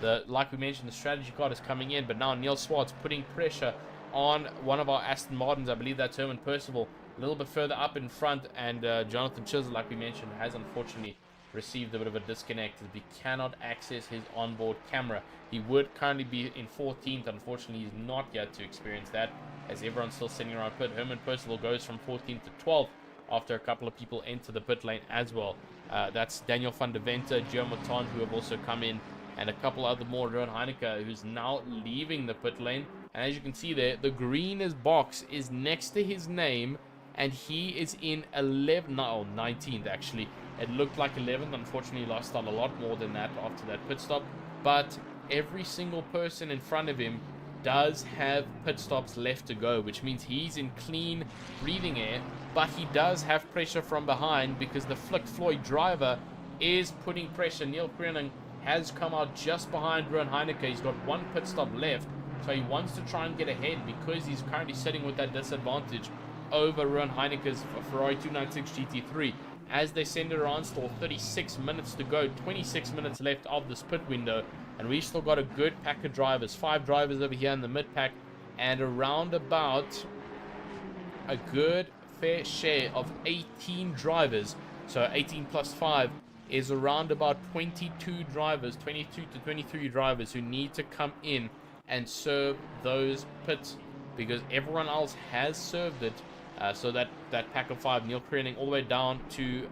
Like we mentioned, the strategy card is coming in, but now Neil Swartz putting pressure on one of our Aston Martins. I believe that's Herman Percival, a little bit further up in front, and Jonathan Chisel, like we mentioned, has unfortunately received a bit of a disconnect as he cannot access his onboard camera. He would currently be in 14th. Unfortunately, he's not yet to experience that, as everyone's still sitting around pit. Herman Percival goes from 14th to 12th after a couple of people enter the pit lane as well. That's Daniel van der Venter, Gio Mouton, who have also come in, and a couple other more. Ruan Heineke, who's now leaving the pit lane. And as you can see there, the green box is next to his name, and he is in 19th actually. It looked like 11th. Unfortunately, he lost out a lot more than that after that pit stop. But every single person in front of him does have pit stops left to go, which means he's in clean breathing air. But he does have pressure from behind, because the Flick Floyd driver is putting pressure. Neil Kruening has come out just behind Ruan Heineke. He's got 1 pit stop left, so he wants to try and get ahead, because he's currently sitting with that disadvantage over Ruan Heineke's Ferrari 296 GT3. As they send it around, still 36 minutes to go, 26 minutes left of this pit window, and we've still got a good pack of drivers, 5 drivers over here in the mid pack, and around about a good fair share of 18 drivers. So 18 plus 5 is around about 22 drivers, 22 to 23 drivers who need to come in and serve those pits, because everyone else has served it. So that pack of 5, Neil Kruening all the way down to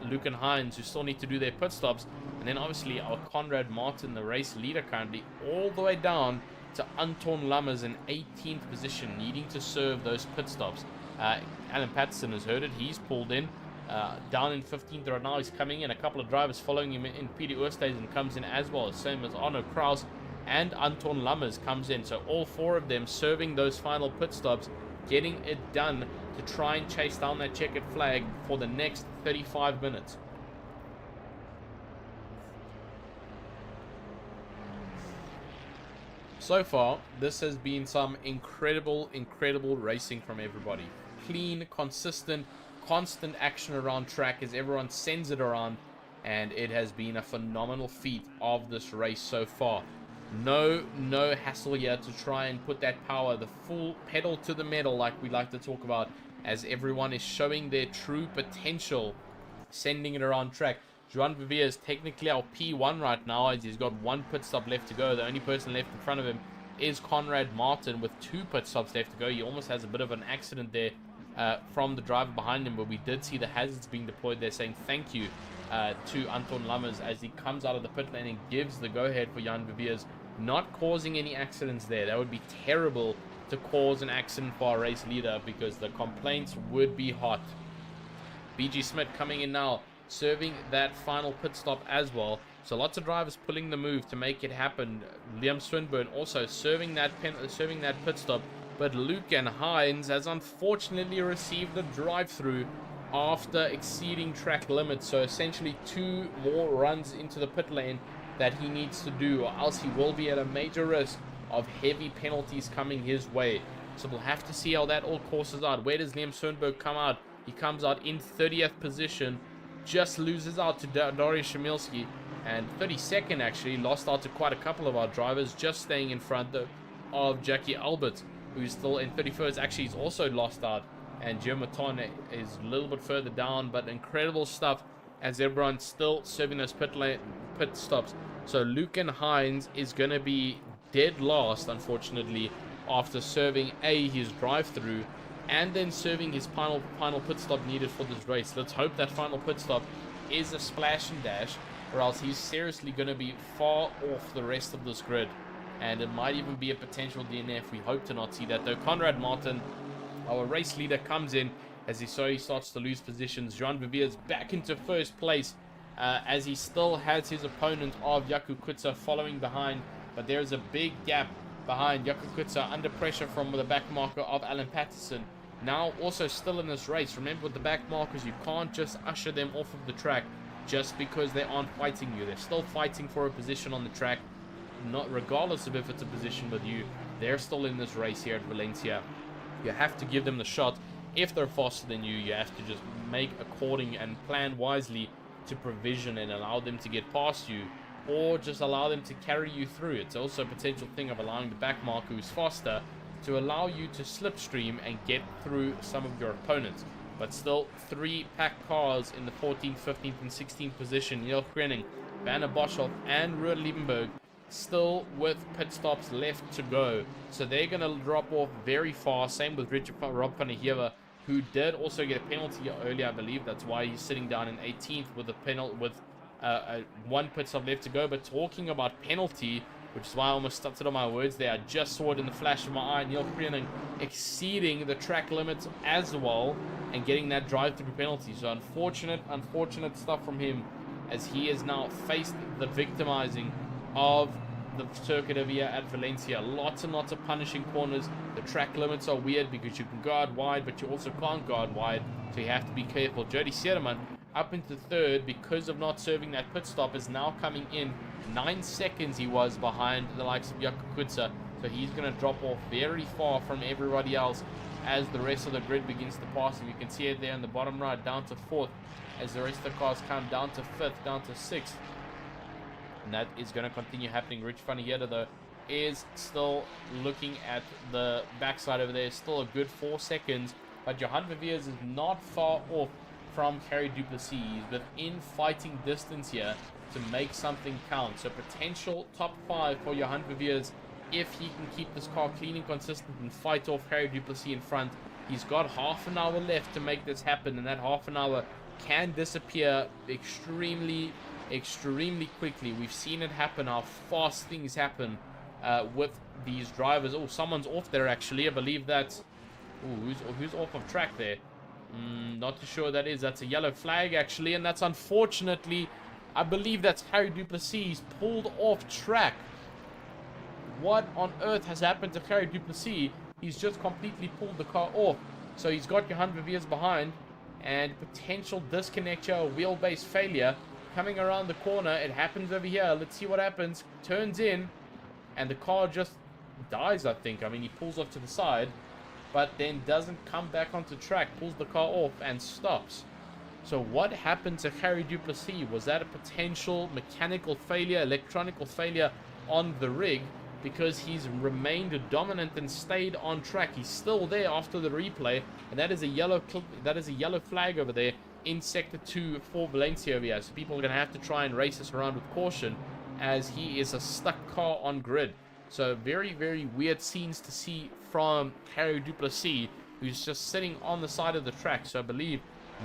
Luke and Hines, who still need to do their pit stops. And then obviously our Conrad Martin, the race leader currently, all the way down to Anton Lammers in 18th position, needing to serve those pit stops. Alan Patterson has heard it. He's pulled in. Down in 15th right now. He's coming in. A couple of drivers following him in. Peter Oosthuizen comes in as well, same as Arno Kraus, and Anton Lammers comes in. So all 4 of them serving those final pit stops, getting it done to try and chase down that checkered flag for the next 35 minutes. So far, this has been some incredible racing from everybody. Clean, consistent, constant action around track as everyone sends it around, and it has been a phenomenal feat of this race so far. No hassle here to try and put that power, the full pedal to the metal, like we like to talk about, as everyone is showing their true potential, sending it around track. Joan Vivier is technically our P1 right now, as he's got 1 pit stop left to go. The only person left in front of him is Conrad Martin with 2 pit stops left to go. He almost has a bit of an accident there from the driver behind him, but we did see the hazards being deployed there, saying thank you to Anton Lammers as he comes out of the pit lane and gives the go-ahead for Jan Viviers, not causing any accidents there. That would be terrible to cause an accident for our race leader, because the complaints would be hot. BG Smith coming in now, serving that final pit stop as well. So lots of drivers pulling the move to make it happen. Liam Swinburne also serving that pit stop. But Lucan Hines has unfortunately received a drive-through after exceeding track limits. So essentially 2 more runs into the pit lane that he needs to do, or else he will be at a major risk of heavy penalties coming his way. So we'll have to see how that all courses out. Where does Liam Swinburne come out? He comes out in 30th position, just loses out to Dariusz Szymilski, and 32nd actually, lost out to quite a couple of our drivers, just staying in front of Jackie Albert, who's still in 31st. Actually, he's also lost out, and Joe Maton is a little bit further down, but incredible stuff as everyone's still serving those pit stops. So Lucan Hines is going to be dead last, unfortunately, after serving his drive-through and then serving his final pit stop needed for this race. Let's hope that final pit stop is a splash and dash, or else he's seriously going to be far off the rest of this grid, and it might even be a potential DNF. We hope to not see that though. Conrad Martin, our race leader, comes in as he starts to lose positions. Jean Vivier's back into first place as he still has his opponent of Jakub Kutsar following behind, but there's a big gap behind Jakub Kutsar, under pressure from the back marker of Alan Patterson. Now also still in this race. Remember, with the back markers, you can't just usher them off of the track just because they aren't fighting you. They're still fighting for a position on the track, not regardless of if it's a position with you. They're still in this race here at Valencia. You have to give them the shot. If they're faster than you, you have to just make according and plan wisely to provision and allow them to get past you, or just allow them to carry you through. It's also a potential thing of allowing the back marker who's faster to allow you to slipstream and get through some of your opponents. But still, 3 packed cars in the 14th, 15th, and 16th position. Neil Krenning, Vanna Boshoff, and Ruud Liebenberg still with pit stops left to go. So they're going to drop off very fast. Same with Rob van der Heever, who did also get a penalty earlier, I believe. That's why he's sitting down in 18th with a penalty, with 1 pit stop left to go. But talking about penalty, which is why I almost stuttered on my words there, I just saw it in the flash of my eye. Neil Krenning exceeding the track limits as well and getting that drive-through penalty. So unfortunate stuff from him, as he has now faced the victimizing of the circuit over here at Valencia. Lots and lots of punishing corners. The track limits are weird because you can go out wide, but you also can't go out wide, so you have to be careful. Jody Sierman up into 3rd because of not serving that pit stop, is now coming in 9 seconds. He was behind the likes of Jakub Kutsar, so he's going to drop off very far from everybody else as the rest of the grid begins to pass him. You can see it there in the bottom right, down to 4th, as the rest of the cars come down to 5th, down to 6th. And that is going to continue happening. Rich van der Heever, though, is still looking at the backside over there. Still a good 4 seconds. But Johan Viviers is not far off from Harry Duplessis. He's within fighting distance here to make something count. So potential top 5 for Johan Viviers if he can keep this car clean and consistent and fight off Harry Duplessis in front. He's got half an hour left to make this happen, and that half an hour can disappear extremely quickly. We've seen it happen, how fast things happen with these drivers. Oh, someone's off there actually. I believe that's... Oh, who's off of track there? Not too sure that is. That's a yellow flag actually, and that's unfortunately, I believe that's Harry Duplessis pulled off track. What on earth has happened to Harry Duplessis? He's just completely pulled the car off. So he's got Johan Viviers behind, and potential disconnect here, wheelbase failure coming around the corner. It happens over here. Let's see what happens. Turns in, and the car just dies, I think. I mean, he pulls off to the side, but then doesn't come back onto track, pulls the car off and stops. So what happened to Harry Duplessis? Was that a potential mechanical failure, electronical failure on the rig? Because he's remained dominant and stayed on track. He's still there after the replay, and that is a yellow flag over there in Sector 2 for Valencia over here. So people are going to have to try and race this around with caution, as he is a stuck car on grid. So very, very weird scenes to see from Harry Duplessis, who's just sitting on the side of the track. So I believe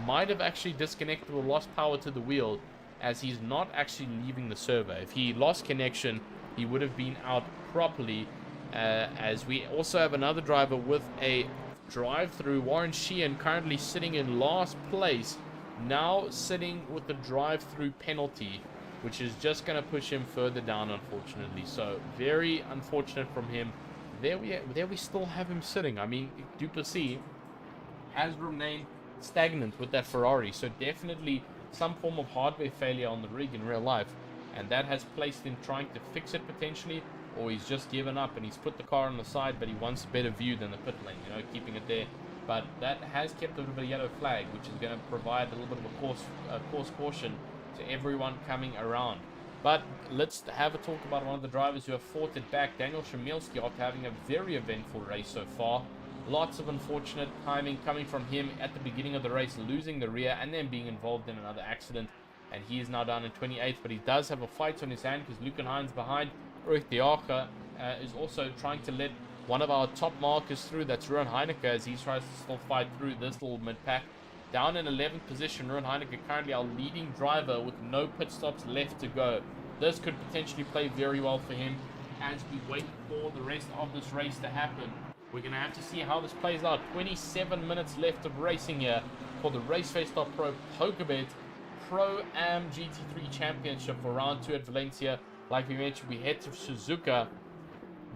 might have actually disconnected or lost power to the wheel, as he's not actually leaving the server. If he lost connection, he would have been out properly. As we also have another driver with a drive-through, Warren Sheehan, currently sitting in last place, now sitting with the drive-through penalty, which is just going to push him further down, unfortunately. So very unfortunate from him. There we still have him sitting. I mean, Duplessis has remained stagnant with that Ferrari, so definitely some form of hardware failure on the rig in real life, and that has placed him trying to fix it potentially, or he's just given up and he's put the car on the side, but he wants a better view than the pit lane, you know, keeping it there. But that has kept a bit of a yellow flag, which is going to provide a little bit of a course caution to everyone coming around. But let's have a talk about one of the drivers who have fought it back, Daniel Szymilski, after having a very eventful race so far. Lots of unfortunate timing coming from him at the beginning of the race, losing the rear and then being involved in another accident. And he is now down in 28th, but he does have a fight on his hand because Lukenhein's behind. Ruud de Jager is also trying to let one of our top markers through. That's Ruud Heineke, as he tries to still fight through this little mid-pack. Down in 11th position, Ruud Heineke currently our leading driver with no pit stops left to go. This could potentially play very well for him as we wait for the rest of this race to happen. We're going to have to see how this plays out. 27 minutes left of racing here for the RaceFace.Pro PokerBet Pro-Am GT3 Championship for round 2 at Valencia. Like we mentioned, we head to Suzuka.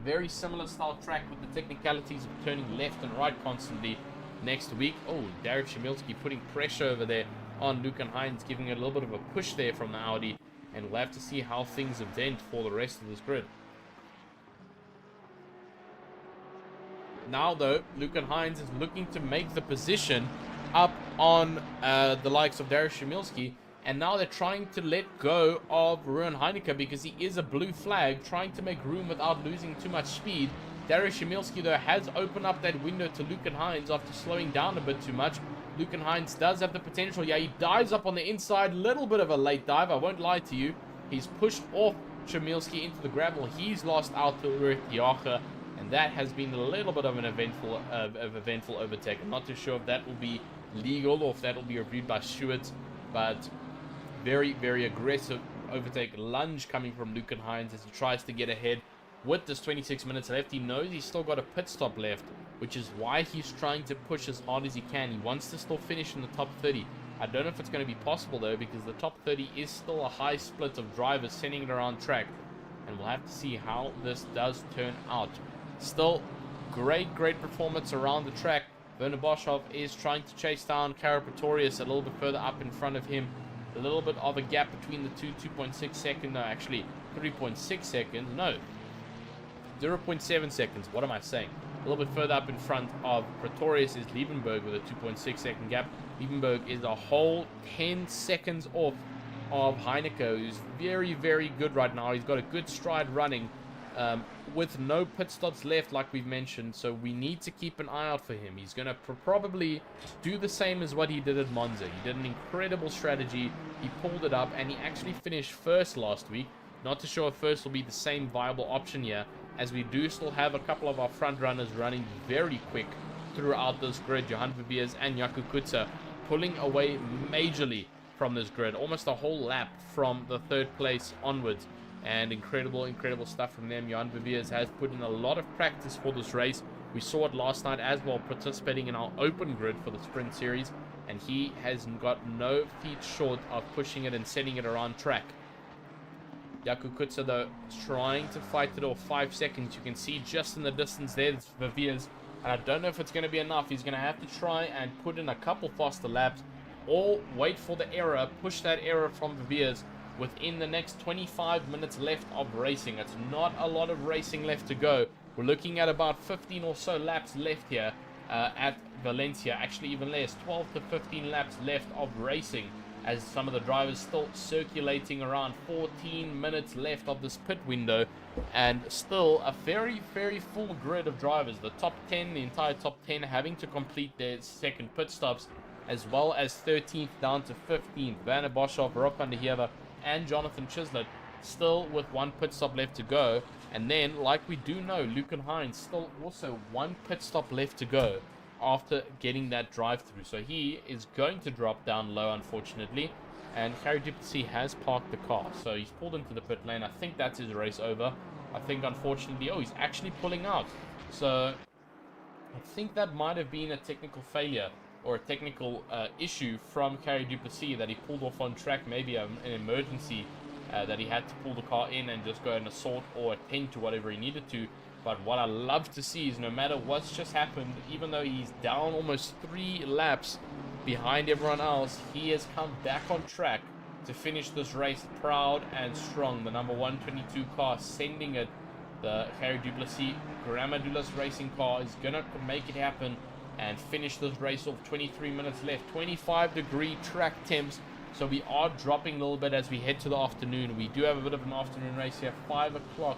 Very similar style track with the technicalities of turning left and right constantly next week. Oh, Darek Szymilski putting pressure over there on Lukenhein's, giving it a little bit of a push there from the Audi. And we'll have to see how things event for the rest of this grid. Now, though, Lukenhein's is looking to make the position up on the likes of Darek Szymilski. And now they're trying to let go of Ruud Heineke because he is a blue flag, trying to make room without losing too much speed. Darek Szymilski, though, has opened up that window to Lukenhein's after slowing down a bit too much. Lukenhein's does have the potential. Yeah, he dives up on the inside. Little bit of a late dive, I won't lie to you. He's pushed off Szymilski into the gravel. He's lost out to Ruud de Jager. And that has been a little bit of an eventful overtake. I'm not too sure if that will be legal or if that will be reviewed by stewards. But very, very aggressive overtake lunge coming from Lukenhein's as he tries to get ahead. With this 26 minutes left, he knows he's still got a pit stop left, which is why he's trying to push as hard as he can. He wants to still finish in the top 30. I don't know if it's going to be possible, though, because the top 30 is still a high split of drivers sending it around track. And we'll have to see how this does turn out. Still, great performance around the track. Werner Boschhoff is trying to chase down Cara Pretorius a little bit further up in front of him. A little bit of a gap between the two, 2.6 seconds, no, actually 3.6 seconds, no, 0.7 seconds, what am I saying? A little bit further up in front of Pretorius is Liebenberg with a 2.6 second gap. Liebenberg is a whole 10 seconds off of Heineke, who's very, very good right now. He's got a good stride running with no pit stops left, like we've mentioned, so we need to keep an eye out for him. He's going to probably do the same as what he did at Monza. He did an incredible strategy. He pulled it up, and he actually finished first last week. Not too sure if first will be the same viable option here, as we do still have a couple of our front runners running very quick throughout this grid. Johan Verveers and Jakub Kutsar pulling away majorly from this grid, almost a whole lap from the third place onwards. And incredible stuff from them. Johan Verveers has put in a lot of practice for this race. We saw it last night as well, participating in our open grid for the sprint series, and he has got no feet short of pushing it and sending it around track. Jakub Kutsar, though, trying to fight it off. 5 seconds. You can see just in the distance there, it's Verveers. And I don't know if it's going to be enough. He's going to have to try and put in a couple faster laps, or wait for the error, push that error from Verveers within the next 25 minutes left of racing. It's not a lot of racing left to go. We're looking at about 15 or so laps left here at Valencia. Actually, even less, 12 to 15 laps left of racing, as some of the drivers still circulating around. 14 minutes left of this pit window, and still a very, very full grid of drivers. The top 10, the entire top 10, having to complete their second pit stops, as well as 13th down to 15th. Werner Boschhoff, Rob van der Heever, and Jonathan Chislett still with one pit stop left to go. And then, like we do know, Lukenhein's still also one pit stop left to go after getting that drive through. So he is going to drop down low, unfortunately. And Harry Duplessis has parked the car, so he's pulled into the pit lane. I think that's his race over. I think, unfortunately, oh, he's actually pulling out. So I think that might have been a technical failure or a technical issue from Harry Duplessis, that he pulled off on track, maybe an emergency that he had to pull the car in and just go and assault or attend to whatever he needed to. But what I love to see is no matter what's just happened, even though he's down almost 3 laps behind everyone else, he has come back on track to finish this race proud and strong. The number 122 car sending it. The Harry Duplessis Gramadulas racing car is going to make it happen and finish this race off. 23 minutes left, 25-degree track temps. So we are dropping a little bit as we head to the afternoon. We do have a bit of an afternoon race here, 5 o'clock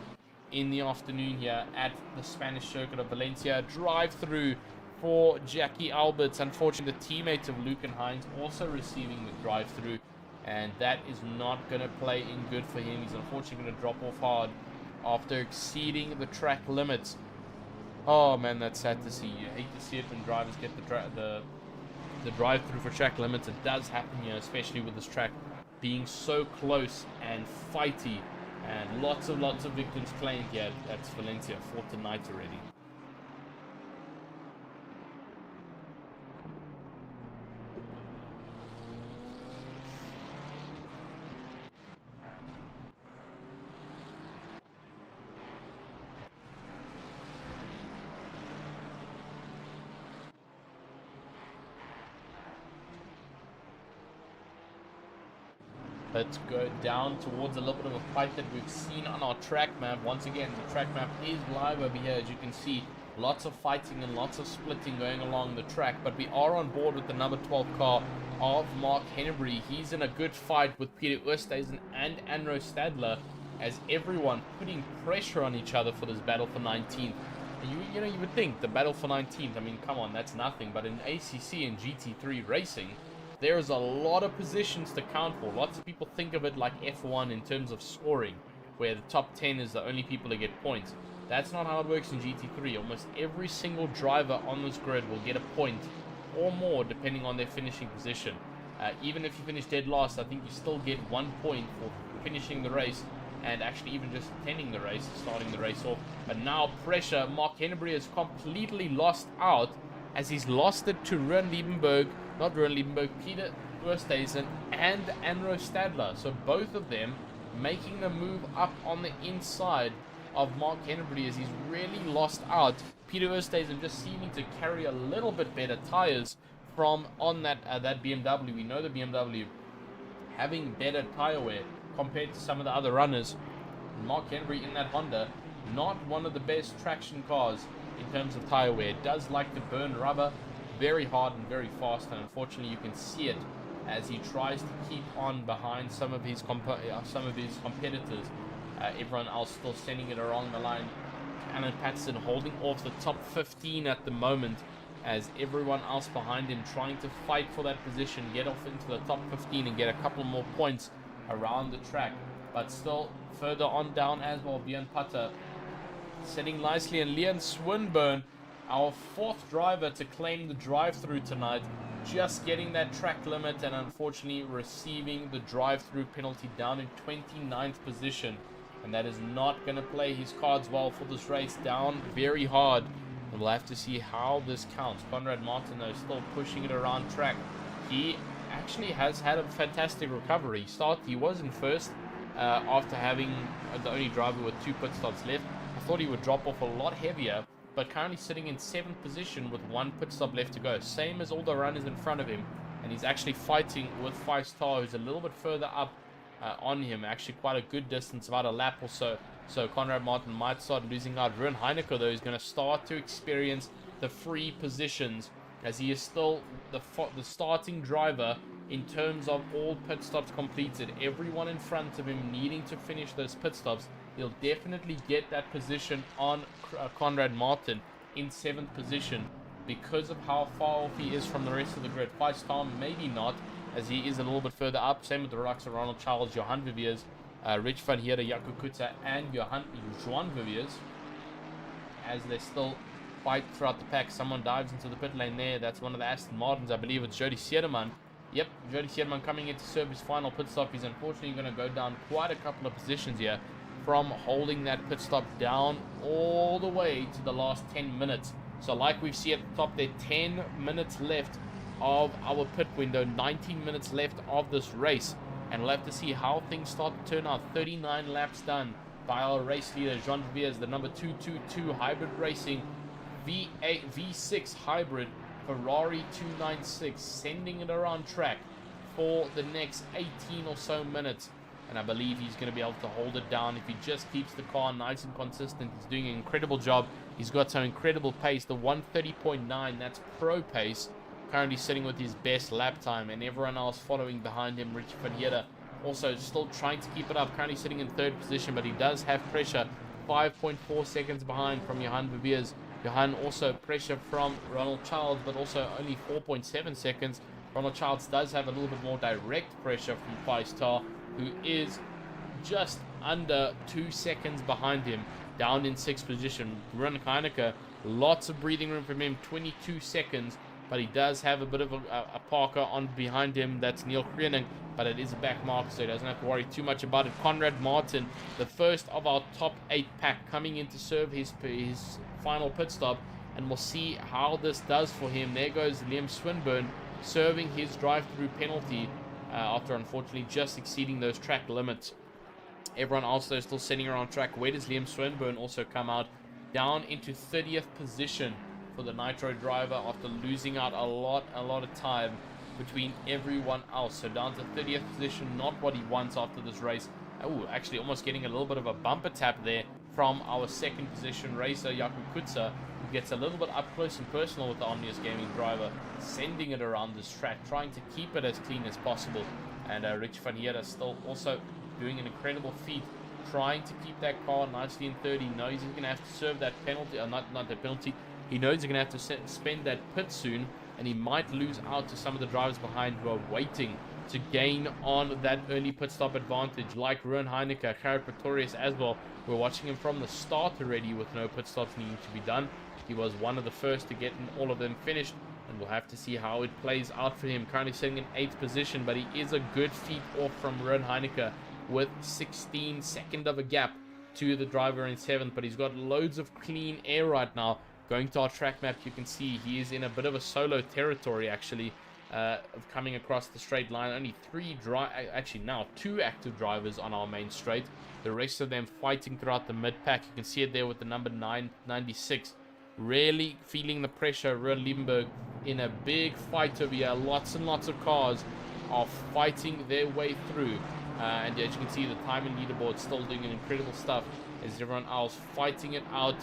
in the afternoon here at the Spanish circuit of Valencia. Drive-through for Jackie Alberts. Unfortunately, the teammate of Luke and Hines also receiving the drive-through, and that is not going to play in good for him. He's unfortunately going to drop off hard after exceeding the track limits. Oh man, that's sad to see. You hate to see it when drivers get the drive-through for track limits. It does happen here, especially with this track being so close and fighty, and lots of victims claimed here at Valencia for tonight already. Let's go down towards a little bit of a fight that we've seen on our track map. Once again, the track map is live over here. As you can see, lots of fighting and lots of splitting going along the track. But we are on board with the number 12 car of Mark Henneberry. He's in a good fight with Peter Oosthuizen and Anro Stadler, as everyone putting pressure on each other for this battle for 19th. And you know, you would think the battle for 19th, I mean, come on, that's nothing. But in ACC and GT3 racing, there's a lot of positions to count for. Lots of people think of it like F1 in terms of scoring, where the top 10 is the only people to get points. That's not how it works in GT3. Almost every single driver on this grid will get a point or more depending on their finishing position. Even if you finish dead last, I think you still get 1 point for finishing the race and actually even just attending the race, starting the race off. But now pressure. Mark Henneberry has completely lost out, as he's lost it to Peter Oosthuizen and Anro Stadler. So both of them making the move up on the inside of Mark Henneberry, as he's really lost out. Peter Oosthuizen just seeming to carry a little bit better tires from on that BMW. We know the BMW having better tire wear compared to some of the other runners. Mark Henneberry in that Honda, not one of the best traction cars in terms of tire wear. It does like to burn rubber very hard and very fast, and unfortunately you can see it as he tries to keep on behind some of his competitors. Everyone else still sending it along the line. Alan Patterson holding off the top 15 at the moment, as everyone else behind him trying to fight for that position, get off into the top 15 and get a couple more points around the track. But still further on down as well, Björn Putter sitting nicely, and Leon Swinburne, our 4th driver to claim the drive-through tonight, just getting that track limit and unfortunately receiving the drive-through penalty down in 29th position. And that is not going to play his cards well for this race, down very hard. And we'll have to see how this counts. Conrad Martin, though, still pushing it around track. He actually has had a fantastic recovery. He was in first after having the only driver with 2 pit stops left. I thought he would drop off a lot heavier, but currently sitting in 7th position with 1 pit stop left to go, same as all the runners in front of him. And he's actually fighting with 5-star, who's a little bit further up on him, actually quite a good distance, about a lap or so. So Conrad Martin might start losing out. Ruben Heineke, though, is going to start to experience the free positions, as he is still the starting driver in terms of all pit stops completed. Everyone in front of him needing to finish those pit stops. He'll definitely get that position on Conrad Martin in 7th position because of how far off he is from the rest of the grid. 5-star maybe not, as he is a little bit further up. Same with the likes of Ronald Charles, Johan Viviers, Rich van Heerde, Jaco Kuta, and Joan Viviers, as they still fight throughout the pack. Someone dives into the pit lane there. That's one of the Aston Martins, I believe it's Jody Sederman. Yep, Jody Sederman coming in to serve his final pit stop. He's unfortunately going to go down quite a couple of positions here from holding that pit stop down all the way to the last 10 minutes. So like we've seen at the top there, 10 minutes left of our pit window, 19 minutes left of this race. and we'll have to see how things start to turn out. 39 laps done by our race leader, Jean Viers, the number 222 Hybrid Racing V8 V6 Hybrid Ferrari 296, sending it around track for the next 18 or so minutes. And I believe he's going to be able to hold it down if he just keeps the car nice and consistent. He's doing an incredible job. He's got some incredible pace. The 130.9, that's pro pace. Currently sitting with his best lap time, and everyone else following behind him. Richie Faniera also still trying to keep it up. Currently sitting in third position, but he does have pressure. 5.4 seconds behind from Johan Viviers. Johan also pressure from Ronald Childs, but also only 4.7 seconds. Ronald Childs does have a little bit more direct pressure from Five-Star, who is just under 2 seconds behind him, down in 6th position. Ron Heineke, lots of breathing room from him, 22 seconds, but he does have a bit of a parker on behind him. That's Neil Kriening, but it is a back mark, so he doesn't have to worry too much about it. Conrad Martin, the first of our top 8 pack, coming in to serve his final pit stop, and we'll see how this does for him. There goes Liam Swinburne serving his drive-through penalty after unfortunately just exceeding those track limits. Everyone else though still sitting around track. Where does Liam Swinburne also come out? Down into 30th position for the Nitro driver after losing out a lot of time between everyone else. So down to 30th position, not what he wants after this race. Oh, actually almost getting a little bit of a bumper tap there from our second position racer, Jakub Kutza, who gets a little bit up close and personal with the Omnius Gaming driver, sending it around this track, trying to keep it as clean as possible. And Rich Van Heerden still also doing an incredible feat, trying to keep that car nicely in third. He knows he's going to have to serve that penalty, or not the penalty. He knows he's going to have to spend that pit soon, and he might lose out to some of the drivers behind who are waiting to gain on that early pit stop advantage, like Ruan Heineke, Gerrit Pretorius as well. We're watching him from the start already with no pit stops needing to be done. He was one of the first to get all of them finished, and we'll have to see how it plays out for him. Currently sitting in 8th position, but he is a good feet off from Ruan Heineke with 16 seconds of a gap to the driver in 7th, but he's got loads of clean air right now. Going to our track map, you can see he is in a bit of a solo territory actually, of coming across the straight line. Only 2 active drivers on our main straight. The rest of them fighting throughout the mid-pack. You can see it there with the number 996. Really feeling the pressure. Ruan Liebenberg in a big fight over here. Lots and lots of cars are fighting their way through. And as you can see, the time and leaderboard still doing incredible stuff as everyone else fighting it out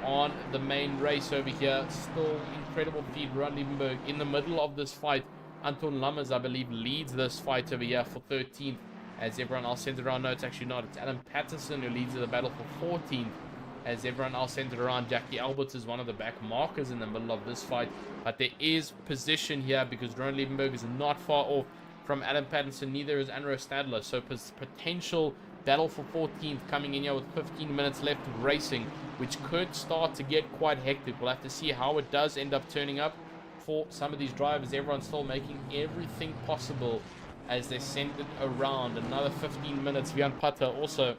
on the main race over here. Still incredible feed. Ruan Liebenberg in the middle of this fight. Anton Lammers, I believe, leads this fight over here for 13th, as everyone else sends it around. No, it's actually not. It's Adam Patterson who leads the battle for 14th, as everyone else sends it around. Jackie Alberts is one of the back markers in the middle of this fight, but there is position here because Ruan Liebenberg is not far off from Adam Patterson. Neither is Anro Stadler, so potential battle for 14th coming in here with 15 minutes left of racing, which could start to get quite hectic. We'll have to see how it does end up turning up for some of these drivers. Everyone's still making everything possible as they send it around. Another 15 minutes. Jan Putter also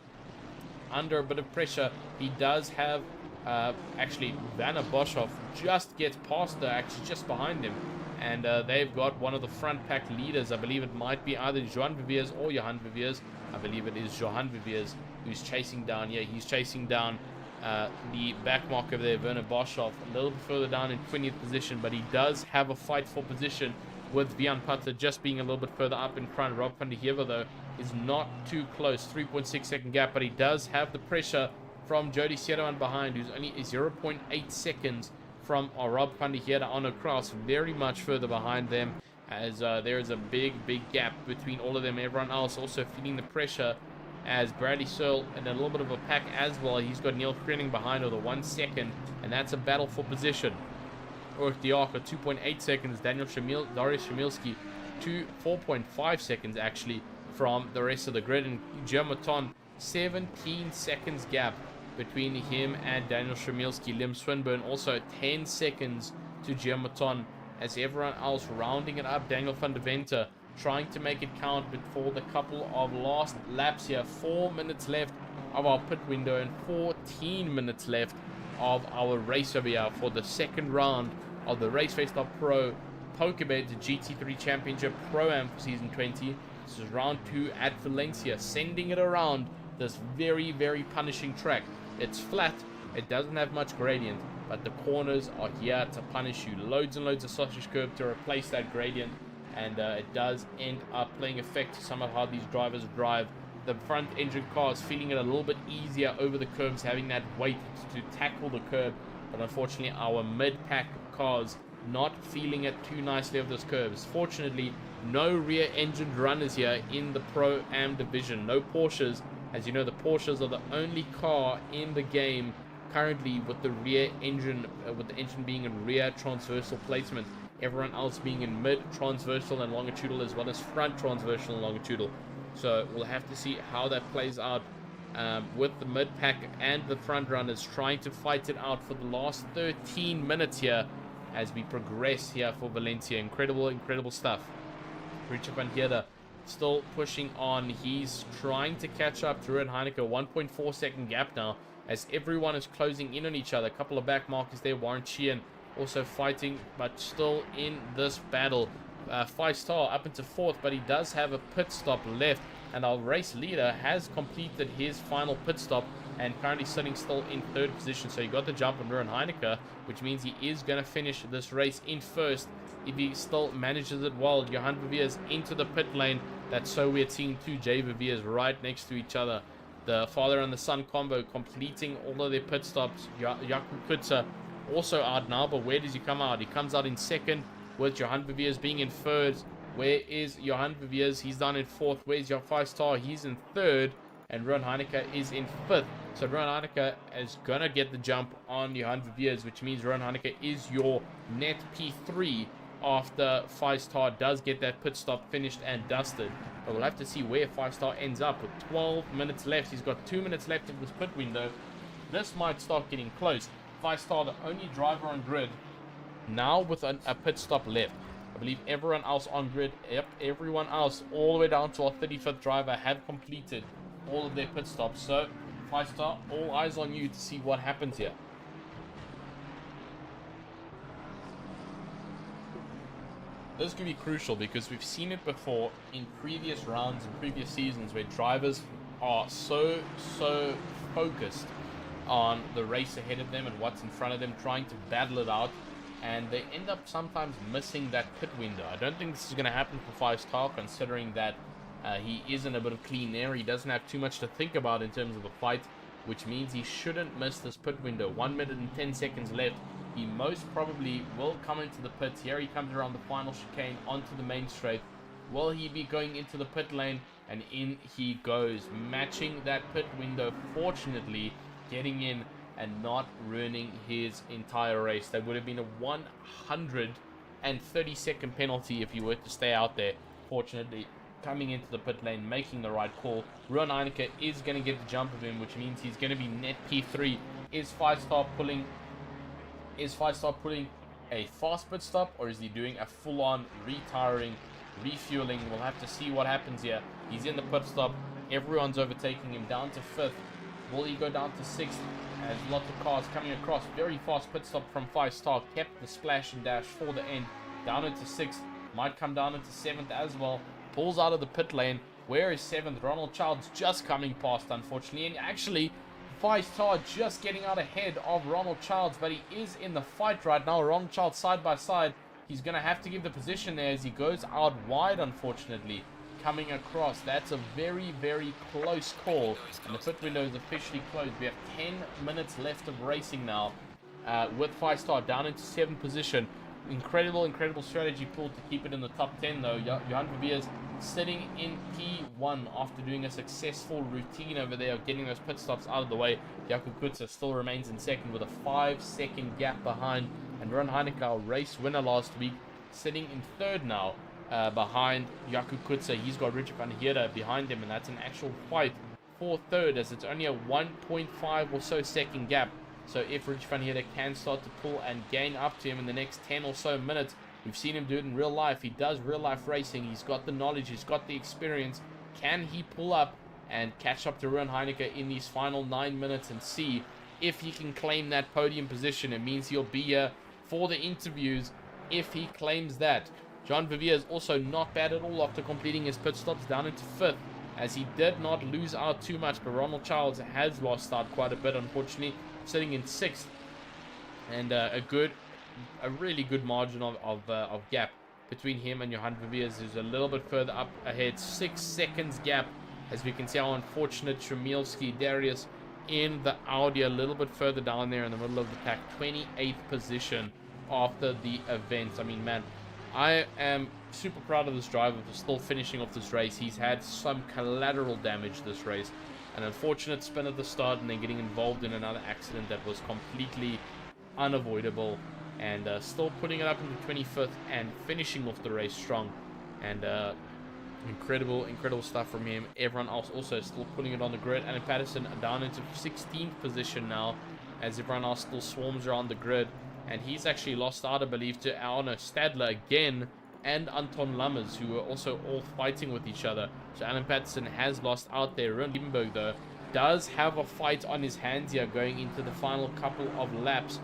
under a bit of pressure. He does have actually Vanna Boshoff just gets past her, actually just behind him, and they've got one of the front pack leaders. I believe it might be either Johan Viviers or Johan Viviers. I believe it is Johan Viviers who's chasing down. Yeah, he's chasing down the back marker there, Werner Boshoff, a little bit further down in 20th position, but he does have a fight for position with Vian Putter just being a little bit further up in front. Rob van der Heever, though, is not too close. 3.6 second gap, but he does have the pressure from Jody Sierraman behind, who's only 0.8 seconds from Rob van der Heever on a cross, very much further behind them, as there is a big gap between all of them. Everyone else also feeling the pressure, as Bradley Searle in a little bit of a pack as well. He's got Neil Krenning behind with a 1 second, and that's a battle for position. Ulrich Diaker, 2.8 seconds. Darius Shamilski, 4.5 seconds actually from the rest of the grid. And Germaton, 17 seconds gap between him and Daniel Shamilski. Lim Swinburne also 10 seconds to Germaton, as everyone else rounding it up. Daniel van der Venter trying to make it count before the couple of last laps here. 4 minutes left of our pit window and 14 minutes left of our race over here for the second round of the RaceFace.Pro PokerBet GT3 Championship Pro-Am for Season 20. This is round 2 at Valencia, sending it around this very, very punishing track. It's flat, it doesn't have much gradient, but the corners are here to punish you. Loads and loads of sausage curb to replace that gradient, and it does end up playing effect to some of how these drivers drive. The front engine cars feeling it a little bit easier over the curbs, having that weight to tackle the curb, but unfortunately our mid-pack cars not feeling it too nicely over those curves. Fortunately, no rear-engined runners here in the Pro-Am division. No Porsches. As you know, the Porsches are the only car in the game currently with the rear engine, with the engine being in rear transversal placement. Everyone else being in mid transversal and longitudinal, as well as front transversal and longitudinal. So we'll have to see how that plays out with the mid pack and the front runners trying to fight it out for the last 13 minutes here as we progress here for Valencia. Incredible stuff. Richard van Heerden still pushing on. He's trying to catch up to Ruud Heineke. 1.4 second gap now as everyone is closing in on each other. A couple of back markers there. Warren Sheehan also fighting, but still in this battle. 5-star up into 4th, but he does have a pit stop left, and our race leader has completed his final pit stop and currently sitting still in 3rd position. So he got the jump on Ruud Heineke, which means he is going to finish this race in 1st if he still manages it well. Johan Verveers into the pit lane. That's so weird seeing two Jay Verveers right next to each other. The father and the son combo completing all of their pit stops. Jakub Kutzer also out now, but where does he come out? He comes out in 2nd with Johan Verveers being in 3rd. Where is Johan Verveers? He's down in 4th. Where's your 5-star? He's in 3rd, and Ruud Heineke is in 5th. So Ruud Heineke is gonna get the jump on Johan Verveers, which means Ruud Heineke is your net P3 after 5-star does get that pit stop finished and dusted. But we'll have to see where 5-star ends up with 12 minutes left. He's got 2 minutes left of this pit window. This might start getting close. 5-star, the only driver on grid now with a pit stop left. I believe everyone else on grid, yep, everyone else all the way down to our 35th driver have completed all of their pit stops. So 5-star, all eyes on you to see what happens here. This could be crucial because we've seen it before in previous rounds and previous seasons where drivers are so focused on the race ahead of them and what's in front of them, trying to battle it out, and they end up sometimes missing that pit window. I don't think this is going to happen for 5-star, considering that he is in a bit of clean air. He doesn't have too much to think about in terms of the fight, which means he shouldn't miss this pit window. 1 minute and 10 seconds left. He most probably will come into the pits. Here he comes around the final chicane onto the main straight. Will he be going into the pit lane? And in he goes, matching that pit window, fortunately getting in and not ruining his entire race. That would have been a 130-second penalty if he were to stay out there. Fortunately, coming into the pit lane, making the right call. Ruud Heineke is going to get the jump of him, which means he's going to be net P3. Is 5-star pulling a fast pit stop, or is he doing a full-on retiring, refueling? We'll have to see what happens here. He's in the pit stop. Everyone's overtaking him down to 5th. Will he go down to 6th? As lots of cars coming across. Very fast pit stop from 5-star. Kept the splash and dash for the end. Down into 6th. Might come down into 7th as well. Pulls out of the pit lane. Where is 7th? Ronald Childs just coming past, unfortunately. And actually, 5-star just getting out ahead of Ronald Childs. But he is in the fight right now. Ronald Childs side by side. He's going to have to give the position there as he goes out wide, unfortunately. Coming across. That's a very close call, and the pit window is officially closed. We have 10 minutes left of racing now, with 5-star down into 7th position. Incredible strategy pull to keep it in the top 10 though. Johan Verveers sitting in P1 after doing a successful routine over there of getting those pit stops out of the way. Jakub Kutzer still remains in 2nd with a 5-second gap behind, and Ruud Heineke, our race winner last week, sitting in 3rd now. Behind Jakub Kutzer. He's got Richard van Heerden behind him, and that's an actual fight for 3rd, as it's only a 1.5 or so second gap. So if Richard van Heerden can start to pull and gain up to him in the next 10 or so minutes, we've seen him do it in real life. He does real life racing. He's got the knowledge, he's got the experience. Can he pull up and catch up to Ruud Heineke in these final 9 minutes and see if he can claim that podium position? It means he'll be here for the interviews if he claims that. John Vivier is also not bad at all after completing his pit stops, down into 5th, as he did not lose out too much, but Ronald Childs has lost out quite a bit, unfortunately, sitting in 6th, and a really good margin of gap between him and Johan Viviers, who's a little bit further up ahead. 6 seconds gap, as we can see how unfortunate Shemilski Darius in the Audi, a little bit further down there in the middle of the pack, 28th position after the event. I mean, man, I am super proud of this driver for still finishing off this race. He's had some collateral damage this race, an unfortunate spin at the start, and then getting involved in another accident that was completely unavoidable, and still putting it up into 25th and finishing off the race strong. And incredible stuff from him. Everyone else also still putting it on the grid. Alan Patterson down into 16th position now, as everyone else still swarms around the grid. And he's actually lost out, I believe, to Arno Stadler again and Anton Lammers, who were also all fighting with each other. So Alan Patterson has lost out there. Ron Liebenberg, though, does have a fight on his hands here going into the final couple of laps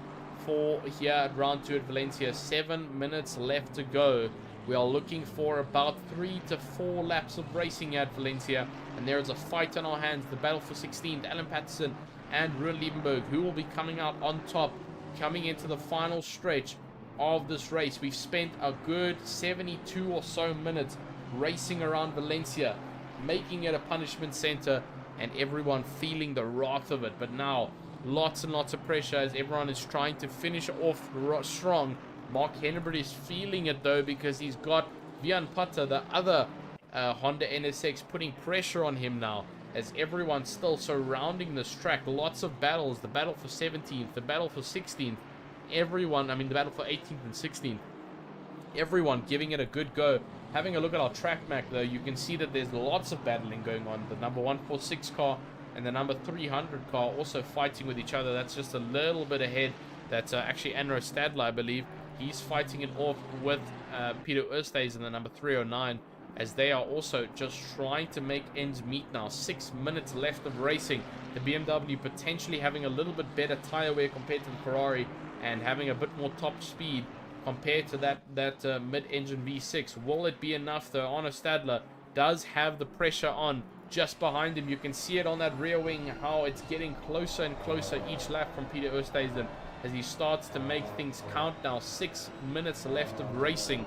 for here at round 2 at Valencia. 7 minutes left to go. We are looking for about 3 to 4 laps of racing at Valencia, and there is a fight on our hands. The battle for 16th, Alan Patterson and Ruud Liebenberg, who will be coming out on top, coming into the final stretch of this race. We've spent a good 72 or so minutes racing around Valencia, making it a punishment center, and everyone feeling the wrath of it. But now, lots and lots of pressure as everyone is trying to finish off strong. Mark Henneberg is feeling it, though, because he's got Vian Pata, the other Honda NSX, putting pressure on him now, as everyone's still surrounding this track. Lots of battles, the battle for 17th, the battle for 16th, everyone, I mean the battle for 18th and 16th, everyone giving it a good go. Having a look at our track map, though, you can see that there's lots of battling going on. The number 146 car and the number 300 car also fighting with each other. That's just a little bit ahead. That's actually Anro Stadler, I believe. He's fighting it off with Peter Oosthuizen in the number 309, as they are also just trying to make ends meet now. 6 minutes left of racing. The BMW potentially having a little bit better tire wear compared to the Ferrari, and having a bit more top speed compared to that mid-engine V6. Will it be enough, though? Arno Stadler does have the pressure on just behind him. You can see it on that rear wing, how it's getting closer and closer each lap from Peter Oosthuizen, as he starts to make things count now. 6 minutes left of racing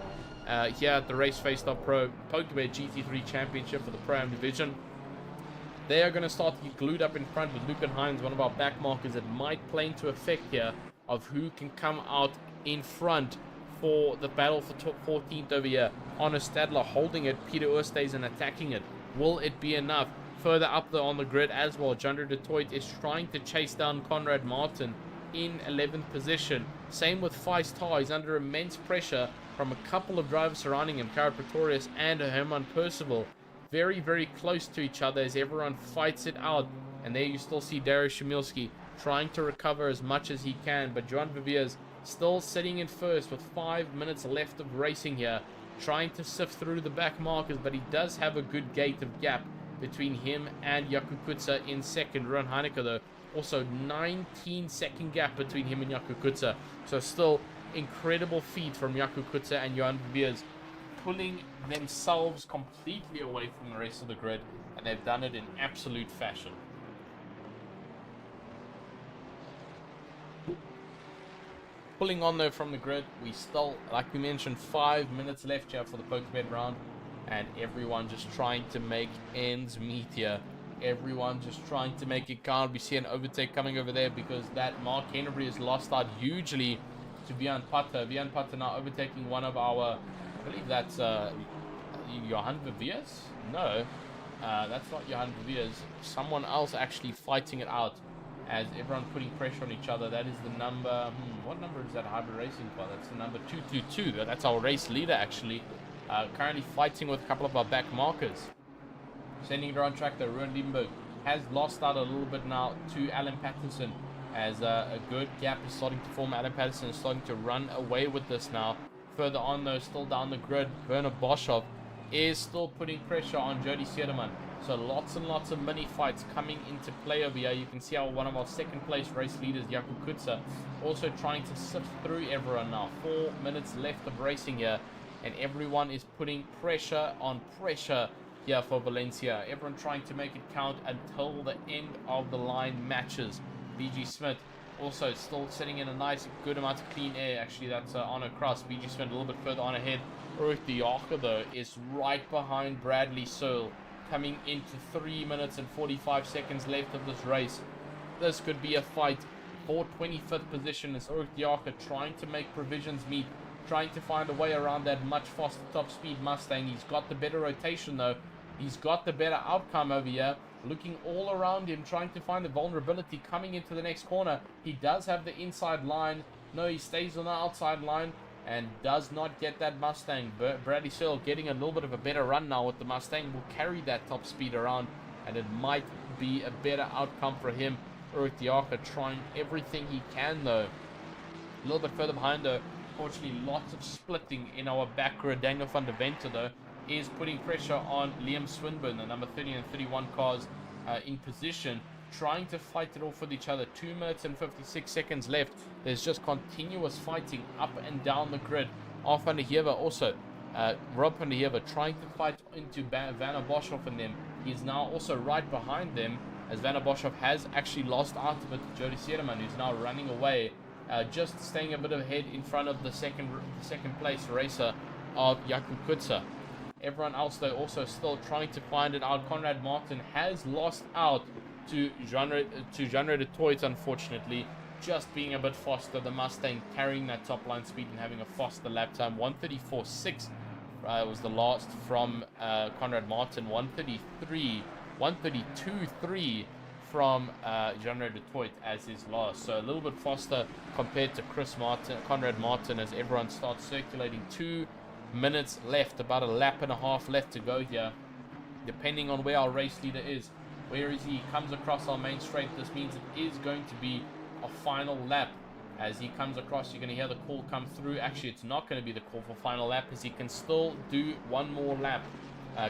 here at the RaceFace.Pro PokerBet GT3 Championship for the Pro-Am division. They are going to start to get glued up in front with Lucan Hines, one of our back markers, that might play into effect here of who can come out in front for the battle for top 14th over here. Arno Stadler holding it, Peter Oosthuizen attacking it. Will it be enough? Further up on the grid as well, Jandro de Toit is trying to chase down Conrad Martin in 11th position. Same with Feist Tar. He's under immense pressure from a couple of drivers surrounding him, Cara Pretorius and Herman Percival. Very close to each other as everyone fights it out. And there you still see Darius Shemilski trying to recover as much as he can, but Joan Viviers still sitting in first with 5 minutes left of racing here, trying to sift through the back markers, but he does have a good gate of gap between him and Jakub Kutza in second. Ron Heineke, though, also 19-second gap between him and Jakub Kutza. So still incredible feed from Jakub Kutza and Johan Viviers, pulling themselves completely away from the rest of the grid, and they've done it in absolute fashion. Pulling on though from the grid, we still, like we mentioned, 5 minutes left here for the PokerBet round, and everyone just trying to make ends meet here. Everyone just trying to make it count. We see an overtake coming over there because that Mark Henneberg has lost out hugely to Vian Pata. Vian Pata now overtaking one of our, I believe that's Johan Viviers? No, that's not Johan Viviers. Someone else actually fighting it out, as everyone putting pressure on each other. That is the number, what number is that hybrid racing car? That's the number 222. That's our race leader, actually. Currently fighting with a couple of our back markers. Sending it around track, though, Ruud Liebenberg has lost out a little bit now to Alan Patterson, as a good gap is starting to form. Alan Patterson is starting to run away with this now. Further on, though, still down the grid, Werner Boshoff is still putting pressure on Jody Sederman. So lots and lots of mini fights coming into play over here. You can see how one of our second place race leaders, Jakub Kutza, also trying to sift through everyone now. 4 minutes left of racing here. and everyone is putting pressure on pressure here for Valencia. Everyone trying to make it count until the end of the line matches. BG Smith also still sitting in a nice, good amount of clean air. Actually, that's on across. BG Smith a little bit further on ahead. Ruth Diaker, though, is right behind Bradley Searle, coming into 3 minutes and 45 seconds left of this race. This could be a fight for 25th position as Ruth Diaker trying to make provisions meet, trying to find a way around that much faster top speed Mustang. He's got the better rotation, though. He's got the better outcome over here. Looking all around him, trying to find the vulnerability coming into the next corner. He does have the inside line. No, he stays on the outside line and does not get that Mustang. Bradley Searle getting a little bit of a better run now with the Mustang. Will carry that top speed around, and it might be a better outcome for him. Ruth Diaker trying everything he can, though. A little bit further behind, though. Fortunately, lots of splitting in our back row. Daniel van der Venter, though, is putting pressure on Liam Swinburne, the number 30 and 31 cars in position, trying to fight it off with each other. 2 minutes and 56 seconds left. There's just continuous fighting up and down the grid. Rob van der Heever trying to fight into Vanna Boshoff and them. He's now also right behind them, as Vanna Boshoff has actually lost out of it to Jody Sierman, who's now running away, just staying a bit ahead in front of the second place racer of Jakub Kutzer. Everyone else, though, also still trying to find it out. Conrad Martin has lost out to Jean-Ray de Toit, unfortunately, just being a bit faster. The Mustang carrying that top line speed and having a faster lap time. 134.6 was the last from Conrad Martin. 132.3 from Jean-Ray de Toit as his last. So a little bit faster compared to Conrad Martin, as everyone starts circulating. 2 minutes left, about a lap and a half left to go here, depending on where our race leader is. Where is he? He comes across our main straight. This means it is going to be a final lap. As he comes across, you're going to hear the call come through. Actually, it's not going to be the call for final lap, as he can still do one more lap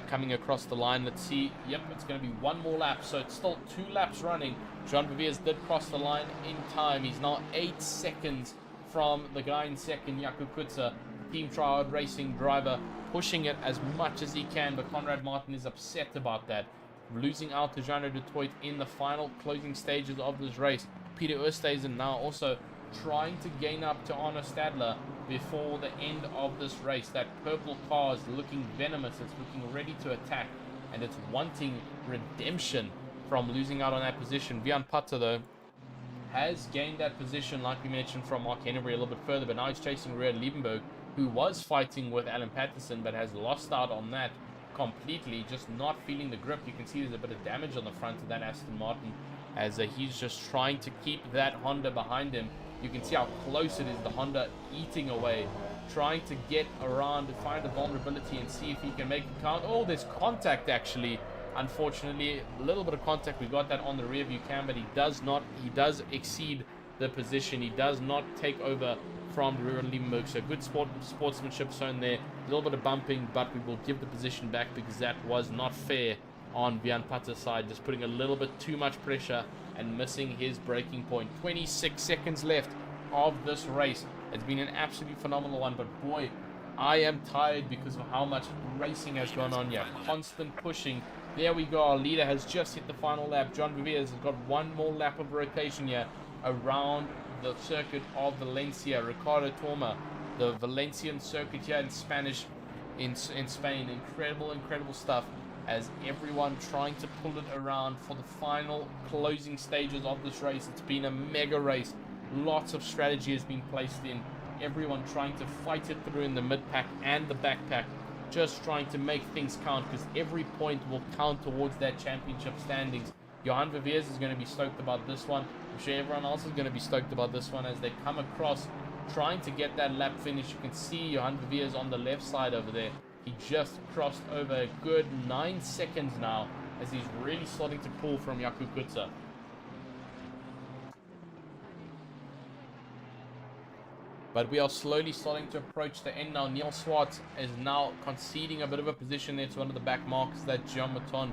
coming across the line. Let's see. Yep, it's going to be one more lap, so it's still 2 laps running. Jean Viviers did cross the line in time. He's now 8 seconds from the guy in second, Jakub Kutzer, Team Triad Racing driver, pushing it as much as he can, but Conrad Martin is upset about that, losing out to Jean-Ray de Toit in the final closing stages of this race. Peter Oosthuizen now also trying to gain up to Arno Stadler before the end of this race. That purple car is looking venomous. It's looking ready to attack, and it's wanting redemption from losing out on that position. Vian Putter, though, has gained that position, like we mentioned, from Mark Henry a little bit further, but now he's chasing Red Liebenberg, who was fighting with Alan Patterson but has lost out on that completely, just not feeling the grip. You can see there's a bit of damage on the front of that Aston Martin, as he's just trying to keep that Honda behind him. You can see how close it is, the Honda eating away, trying to get around to find a vulnerability and see if he can make it count. Oh, there's contact, actually. Unfortunately, a little bit of contact. We got that on the rear view cam, but he does exceed the position. He does not take over from Ruben Liebenberg. So good sportsmanship shown there. A little bit of bumping, but we will give the position back because that was not fair on Vian Putter's side. Just putting a little bit too much pressure and missing his breaking point. 26 seconds left of this race. It's been an absolutely phenomenal one, but boy, I am tired because of how much racing has gone on here. Constant pushing. There we go. Our leader has just hit the final lap. John Viviers has got one more lap of rotation here around the circuit of Valencia. Ricardo Torma, the Valencian circuit here in Spain. Incredible stuff, as everyone trying to pull it around for the final closing stages of this race. It's been a mega race. Lots of strategy has been placed in. Everyone trying to fight it through in the mid-pack and the back-pack, just trying to make things count, because every point will count towards that championship standings. Johan Viviers is going to be stoked about this one. I'm sure everyone else is going to be stoked about this one as they come across trying to get that lap finish. You can see Johan Viviers on the left side over there. He just crossed over a good 9 seconds now, as he's really starting to pull from Jakub Kutzer. But we are slowly starting to approach the end now. Neil Swartz is now conceding a bit of a position there to one of the back markers, that Jean Mouton,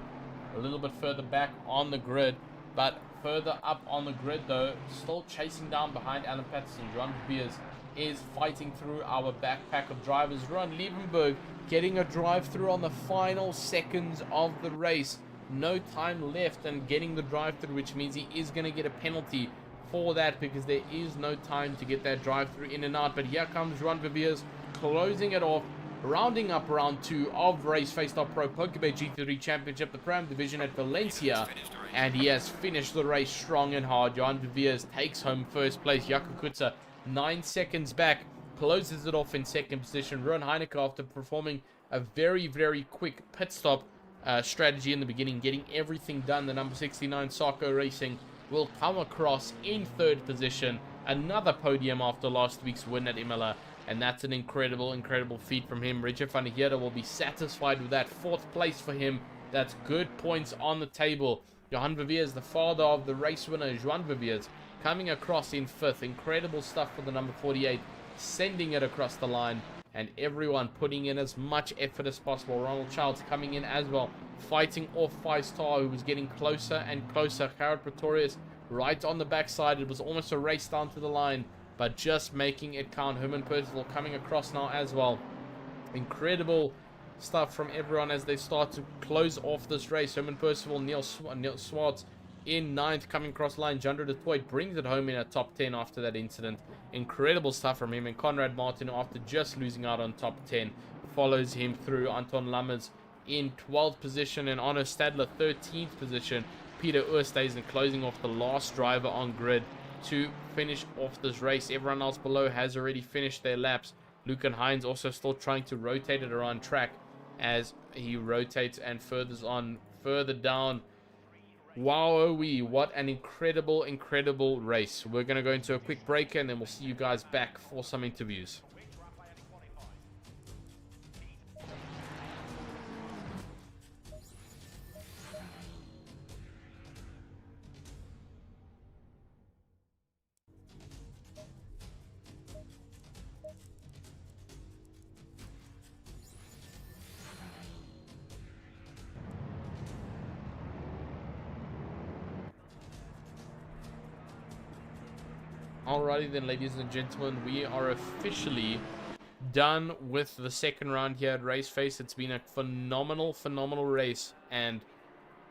a little bit further back on the grid. But Further up on the grid, though, still chasing down behind Alan Patterson. Johan Beers is fighting through our backpack of drivers. Ron Liebenberg getting a drive-through on the final seconds of the race. No time left and getting the drive-through, which means he is going to get a penalty for that because there is no time to get that drive-through in and out. But here comes Johan Beers closing it off, rounding up round 2 of RaceFace.Pro PokerBet GT3 Championship, the Pro Division at Valencia. And he has finished the race strong and hard. Johan Beers takes home first place. Jaco Kutzer 9 seconds back, closes it off in second position. Ruan Heineke, after performing a very, very quick pit stop strategy in the beginning, getting everything done, the number 69 Sarko Racing will come across in third position. Another podium after last week's win at Imola, and that's an incredible, incredible feat from him. Richard van der Heerde will be satisfied with that 4th place for him. That's good points on the table. Johan Beers, the father of the race winner, Johan Beers, coming across in 5th. Incredible stuff for the number 48, sending it across the line, and everyone putting in as much effort as possible. Ronald Childs coming in as well, fighting off 5-star, who was getting closer and closer. Gerard Pretorius right on the backside. It was almost a race down to the line, but just making it count. Herman Percival coming across now as well. Incredible stuff from everyone as they start to close off this race. Herman Percival, Neil Swartz in 9th, coming across line. Jandro de Toit brings it home in a top 10 after that incident. Incredible stuff from him. And Conrad Martin, after just losing out on top 10, follows him through. Anton Lammers in 12th position, and Arno Stadler 13th position. Peter Oosthuizen closing off the last driver on grid to finish off this race. Everyone else below has already finished their laps. Lucan Hines also still trying to rotate it around track as he rotates and furthers on further down. Wow, what an incredible, incredible race. We're going to go into a quick break and then we'll see you guys back for some interviews. Alrighty then, ladies and gentlemen, we are officially done with the second round here at RaceFace. It's been a phenomenal, phenomenal race, and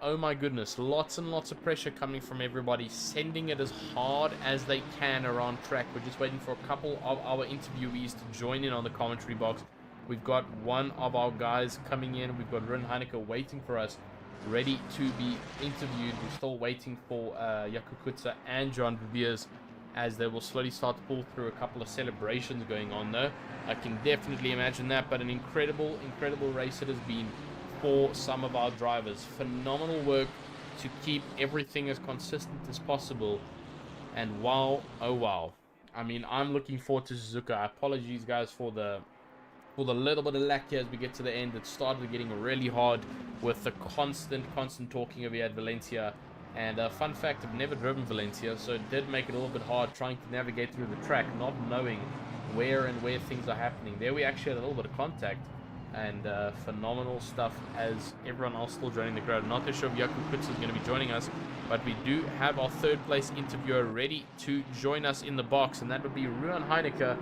oh my goodness, lots and lots of pressure coming from everybody, sending it as hard as they can around track. We're just waiting for a couple of our interviewees to join in on the commentary box. We've got one of our guys coming in. We've got Ruan Heineke waiting for us, ready to be interviewed. We're still waiting for Jaco Kutzer and Johan Beers, as they will slowly start to pull through. A couple of celebrations going on though. I can definitely imagine that, but an incredible, incredible race it has been for some of our drivers. Phenomenal work to keep everything as consistent as possible. And wow, oh wow. I mean, I'm looking forward to Suzuka. Apologies guys for the little bit of lack here as we get to the end. It started getting really hard with the constant talking over here at Valencia. And fun fact, I've never driven Valencia, so it did make it a little bit hard trying to navigate through the track, not knowing where things are happening. There we actually had a little bit of contact, and phenomenal stuff as everyone else still joining the crowd. Not too sure if Jaco Kutzer is going to be joining us, but we do have our 3rd place interviewer ready to join us in the box, and that would be Ruan Heineke.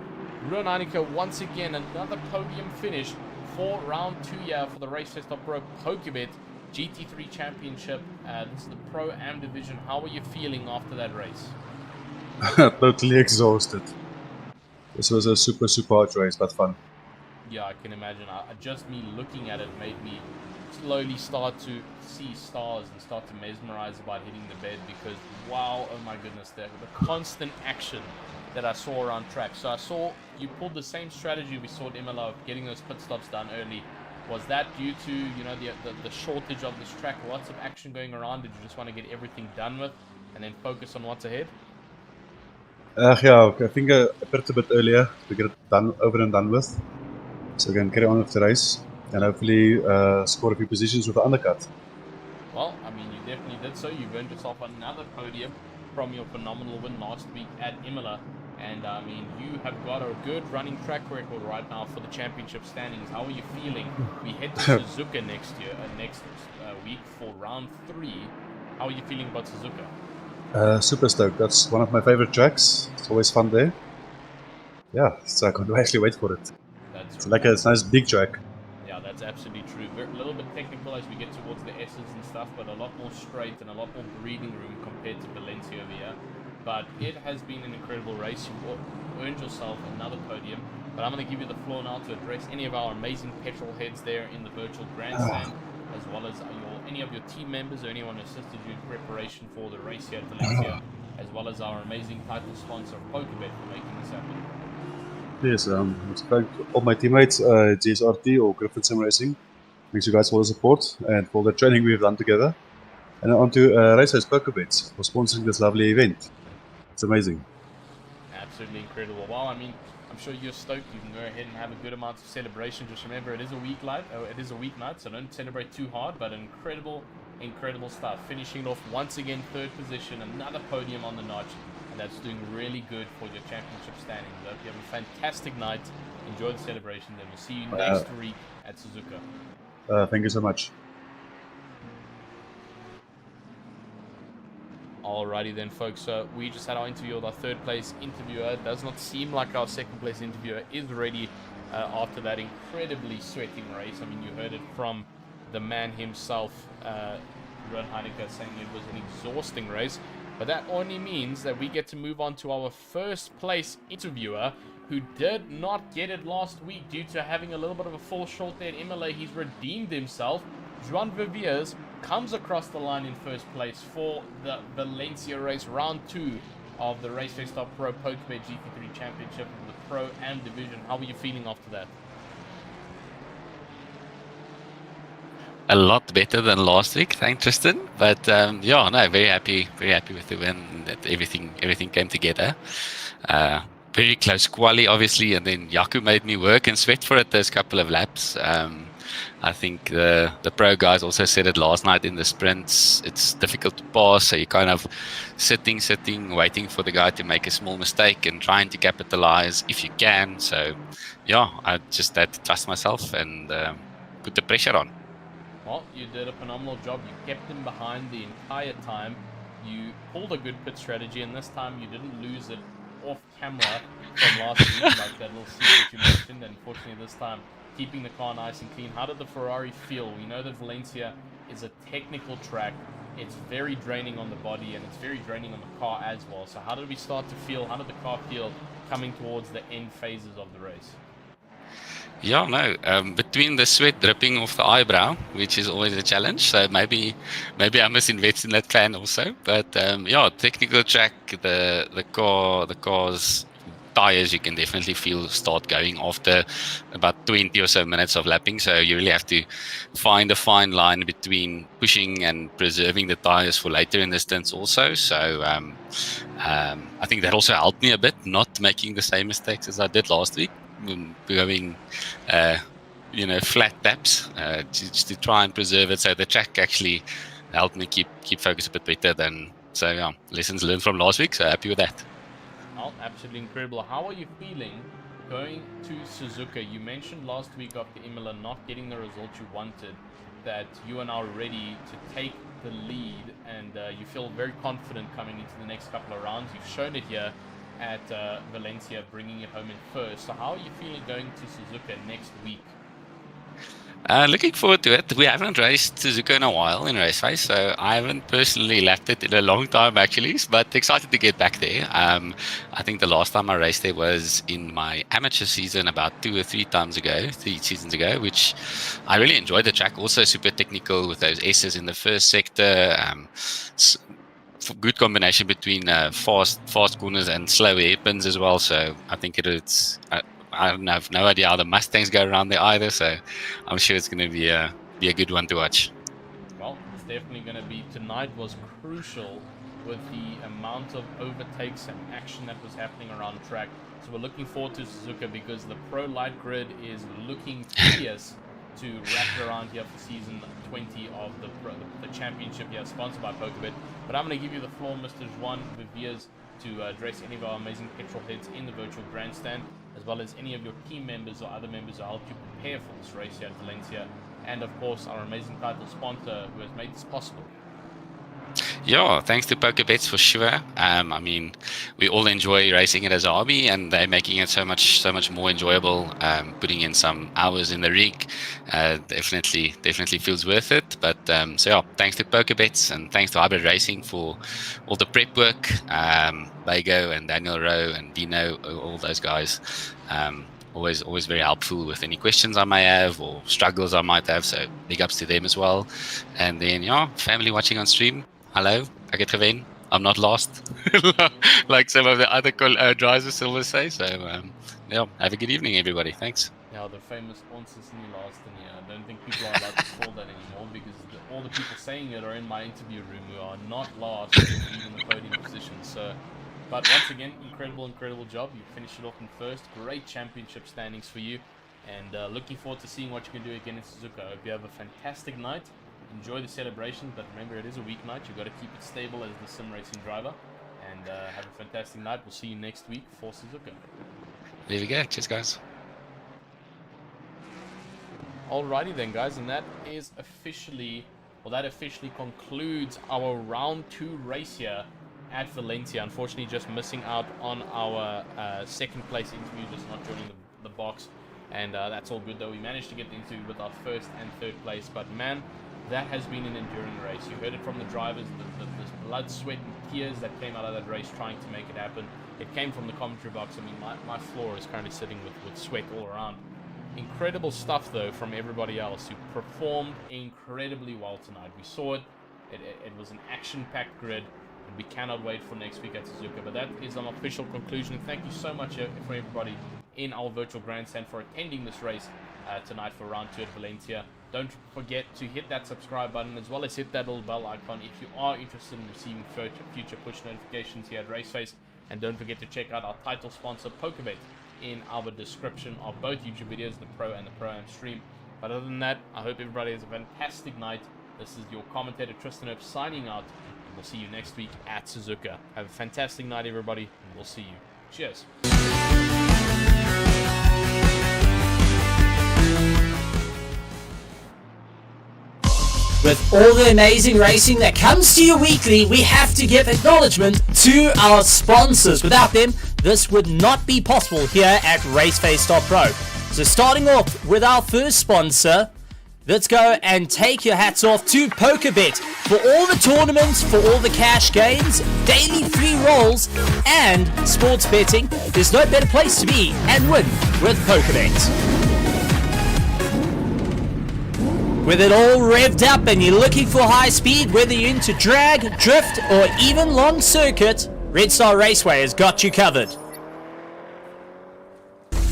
Ruan Heineke, once again, another podium finish for round 2 here for the RaceFace.Pro PokerBet GT3 Championship. This is the Pro Am division. How are you feeling after that race? Totally exhausted. This was a super hard race, but fun. Yeah, I can imagine. Just me looking at it made me slowly start to see stars and start to mesmerize about hitting the bed, because wow, oh my goodness, the constant action that I saw around track. So I saw you pulled the same strategy we saw at Imola of getting those pit stops done early. Was that due to, you know, the shortage of this track? Lots of action going around. Did you just want to get everything done with and then focus on what's ahead? Yeah, I think I picked a bit earlier to get it done, over and done with, so we can carry on with the race and hopefully score a few positions with the undercut. Well, I mean, you definitely did so. You earned yourself another podium from your phenomenal win last week at Imola. And I mean, you have got a good running track record right now for the championship standings. How are you feeling? We head to Suzuka next week for round 3. How are you feeling about Suzuka? Super stoked. That's one of my favorite tracks. It's always fun there. Yeah, so I can't actually wait for it. That's It's a nice big track. Yeah, that's absolutely true. We're a little bit technical as we get towards the S's and stuff, but a lot more straight and a lot more breathing room compared to Valencia over here. But it has been an incredible race. You earned yourself another podium. But I'm going to give you the floor now to address any of our amazing petrol heads there in the virtual grandstand, as well as any of your team members or anyone who assisted you in preparation for the race here at Valencia, as well as our amazing title sponsor, PokerBet, for making this happen. Yes, to thank all my teammates, GSRT or Griffin Sim Racing. Thanks you guys for the support and for the training we've done together. And on to RaceFace PokerBet for sponsoring this lovely event. It's amazing. Absolutely incredible. Well, I mean, I'm sure you're stoked. You can go ahead and have a good amount of celebration. Just remember, it is a weeknight, so don't celebrate too hard. But incredible stuff. Finishing off once again, third position, another podium on the notch, and that's doing really good for your championship standings. I hope you have a fantastic night. Enjoy the celebrations, and we'll see you next week at Suzuka. Thank you so much. Alrighty then, folks, so we just had our interview with our third place interviewer. It does not seem like our second place interviewer is ready after that incredibly sweating race. I mean, you heard it from the man himself, Ron Heineke, saying it was an exhausting race. But that only means that we get to move on to our first place interviewer, who did not get it last week due to having a little bit of a fall short there at Imola. He's redeemed himself. Juan Viviers comes across the line in first place for the Valencia race, round 2 of the RaceFace.Pro PokerBet GT3 Championship in the Pro Am division. How are you feeling after that? A lot better than last week, thanks Tristan. But yeah, no, very happy with the win. That everything came together. Very close quali, obviously, and then Yaku made me work and sweat for it those couple of laps. I think the pro guys also said it last night in the sprints. It's difficult to pass, so you're kind of sitting, waiting for the guy to make a small mistake and trying to capitalize if you can. So yeah, I just had to trust myself and put the pressure on. Well, you did a phenomenal job. You kept him behind the entire time. You pulled a good pit strategy, and this time you didn't lose it off camera from last week, like that little secret you mentioned. And fortunately this time, keeping the car nice and clean. How did the Ferrari feel? We know that Valencia is a technical track. It's very draining on the body, and it's very draining on the car as well. So how did we start to feel? How did the car feel coming towards the end phases of the race? Yeah, no. Between the sweat dripping off the eyebrow, which is always a challenge, so maybe I must invest in that plan also. But yeah, technical track, the car's tires, you can definitely feel start going after about 20 or so minutes of lapping. So you really have to find a fine line between pushing and preserving the tires for later in the stints also. So I think that also helped me a bit, not making the same mistakes as I did last week. Going flat taps just to try and preserve it. So the track actually helped me keep focus a bit better than. So yeah, lessons learned from last week, so happy with that. Oh, absolutely incredible. How are you feeling going to Suzuka? You mentioned last week after Imola not getting the result you wanted, that you are now ready to take the lead, and you feel very confident coming into the next couple of rounds. You've shown it here at Valencia, bringing it home in first. So how are you feeling going to Suzuka next week? Looking forward to it. We haven't raced Suzuka in a while in RaceFace, so I haven't personally lapped it in a long time actually, but excited to get back there. I think the last time I raced there was in my amateur season about 2 or 3 seasons ago, which I really enjoyed the track. Also super technical with those S's in the first sector. Good combination between fast corners and slow hairpins as well. So I think it's. I have no idea how the Mustangs go around there either. So I'm sure it's going to be a good one to watch. Well, it's definitely going to be. Tonight was crucial with the amount of overtakes and action that was happening around track. So we're looking forward to Suzuka because the Pro Light Grid is looking fierce to wrap it around here for season 20 of the championship here, sponsored by PokerBet. But I'm going to give you the floor, Mr. Juan Viviers, to address any of our amazing petrol heads in the virtual grandstand, as well as any of your team members or other members who helped you prepare for this race here at Valencia, and of course our amazing title sponsor who has made this possible. Yeah, thanks to PokerBet for sure. I mean, we all enjoy racing it as a hobby, and they're making it so much more enjoyable. Putting in some hours in the rig, definitely feels worth it. But so yeah, thanks to PokerBets and thanks to Hybrid Racing for all the prep work. Lego and Daniel Rowe and Dino, all those guys. Always very helpful with any questions I may have or struggles I might have. So big ups to them as well. And then yeah, family watching on stream. Hallo, ek het gewen. I'm not lost, like some of the other drivers will say. So yeah, have a good evening, everybody. Thanks. Yeah, the famous consistently last in here. I don't think people are allowed to call that anymore because all the people saying it are in my interview room who are not last, even the podium position. So, but once again, incredible job. You finished it off in first. Great championship standings for you, and looking forward to seeing what you can do again in Suzuka. I hope you have a fantastic night. Enjoy the celebration, but remember it is a weeknight. You've got to keep it stable as the sim racing driver, and have a fantastic night. We'll see you next week for Suzuka. There we go. Cheers, guys. Alrighty then, guys, and that officially concludes our round 2 race here at Valencia. Unfortunately, just missing out on our second place interview, just not joining the box, and that's all good though. We managed to get the interview with our first and third place, but man, that has been an enduring race. You heard it from the drivers, the blood, sweat, and tears that came out of that race trying to make it happen. It came from the commentary box. I mean, my floor is currently sitting with sweat all around. Incredible stuff, though, from everybody else who performed incredibly well tonight. We saw it. It was an action-packed grid, and we cannot wait for next week at Suzuka. But that is an official conclusion. Thank you so much for everybody in our virtual grandstand for attending this race tonight for round 2 at Valencia. Don't forget to hit that subscribe button as well as hit that little bell icon if you are interested in receiving future push notifications here at RaceFace. And don't forget to check out our title sponsor, PokerBet, in our description of both YouTube videos, the Pro and the Pro-Am stream. But other than that, I hope everybody has a fantastic night. This is your commentator, Tristan Earp, signing out. And we'll see you next week at Suzuka. Have a fantastic night, everybody, and we'll see you. Cheers. With all the amazing racing that comes to you weekly, we have to give acknowledgement to our sponsors. Without them, this would not be possible here at RaceFace.Pro. So starting off with our first sponsor, let's go and take your hats off to PokerBet. For all the tournaments, for all the cash games, daily free rolls, and sports betting, there's no better place to be and win with PokerBet. With it all revved up and you're looking for high speed, whether you're into drag, drift, or even long circuit, Red Star Raceway has got you covered.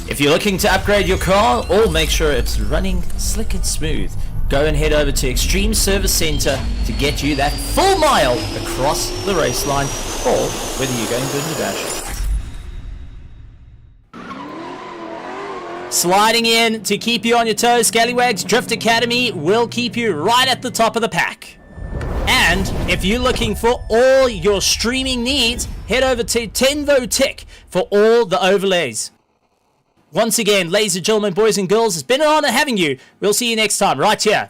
If you're looking to upgrade your car or make sure it's running slick and smooth, go and head over to Extreme Service Center to get you that full mile across the race line, or whether you're going good in the dash. Sliding in to keep you on your toes, Scallywags Drift Academy will keep you right at the top of the pack. And if you're looking for all your streaming needs, head over to Tenvo Tech for all the overlays. Once again, ladies and gentlemen, boys and girls, it's been an honor having you. We'll see you next time right here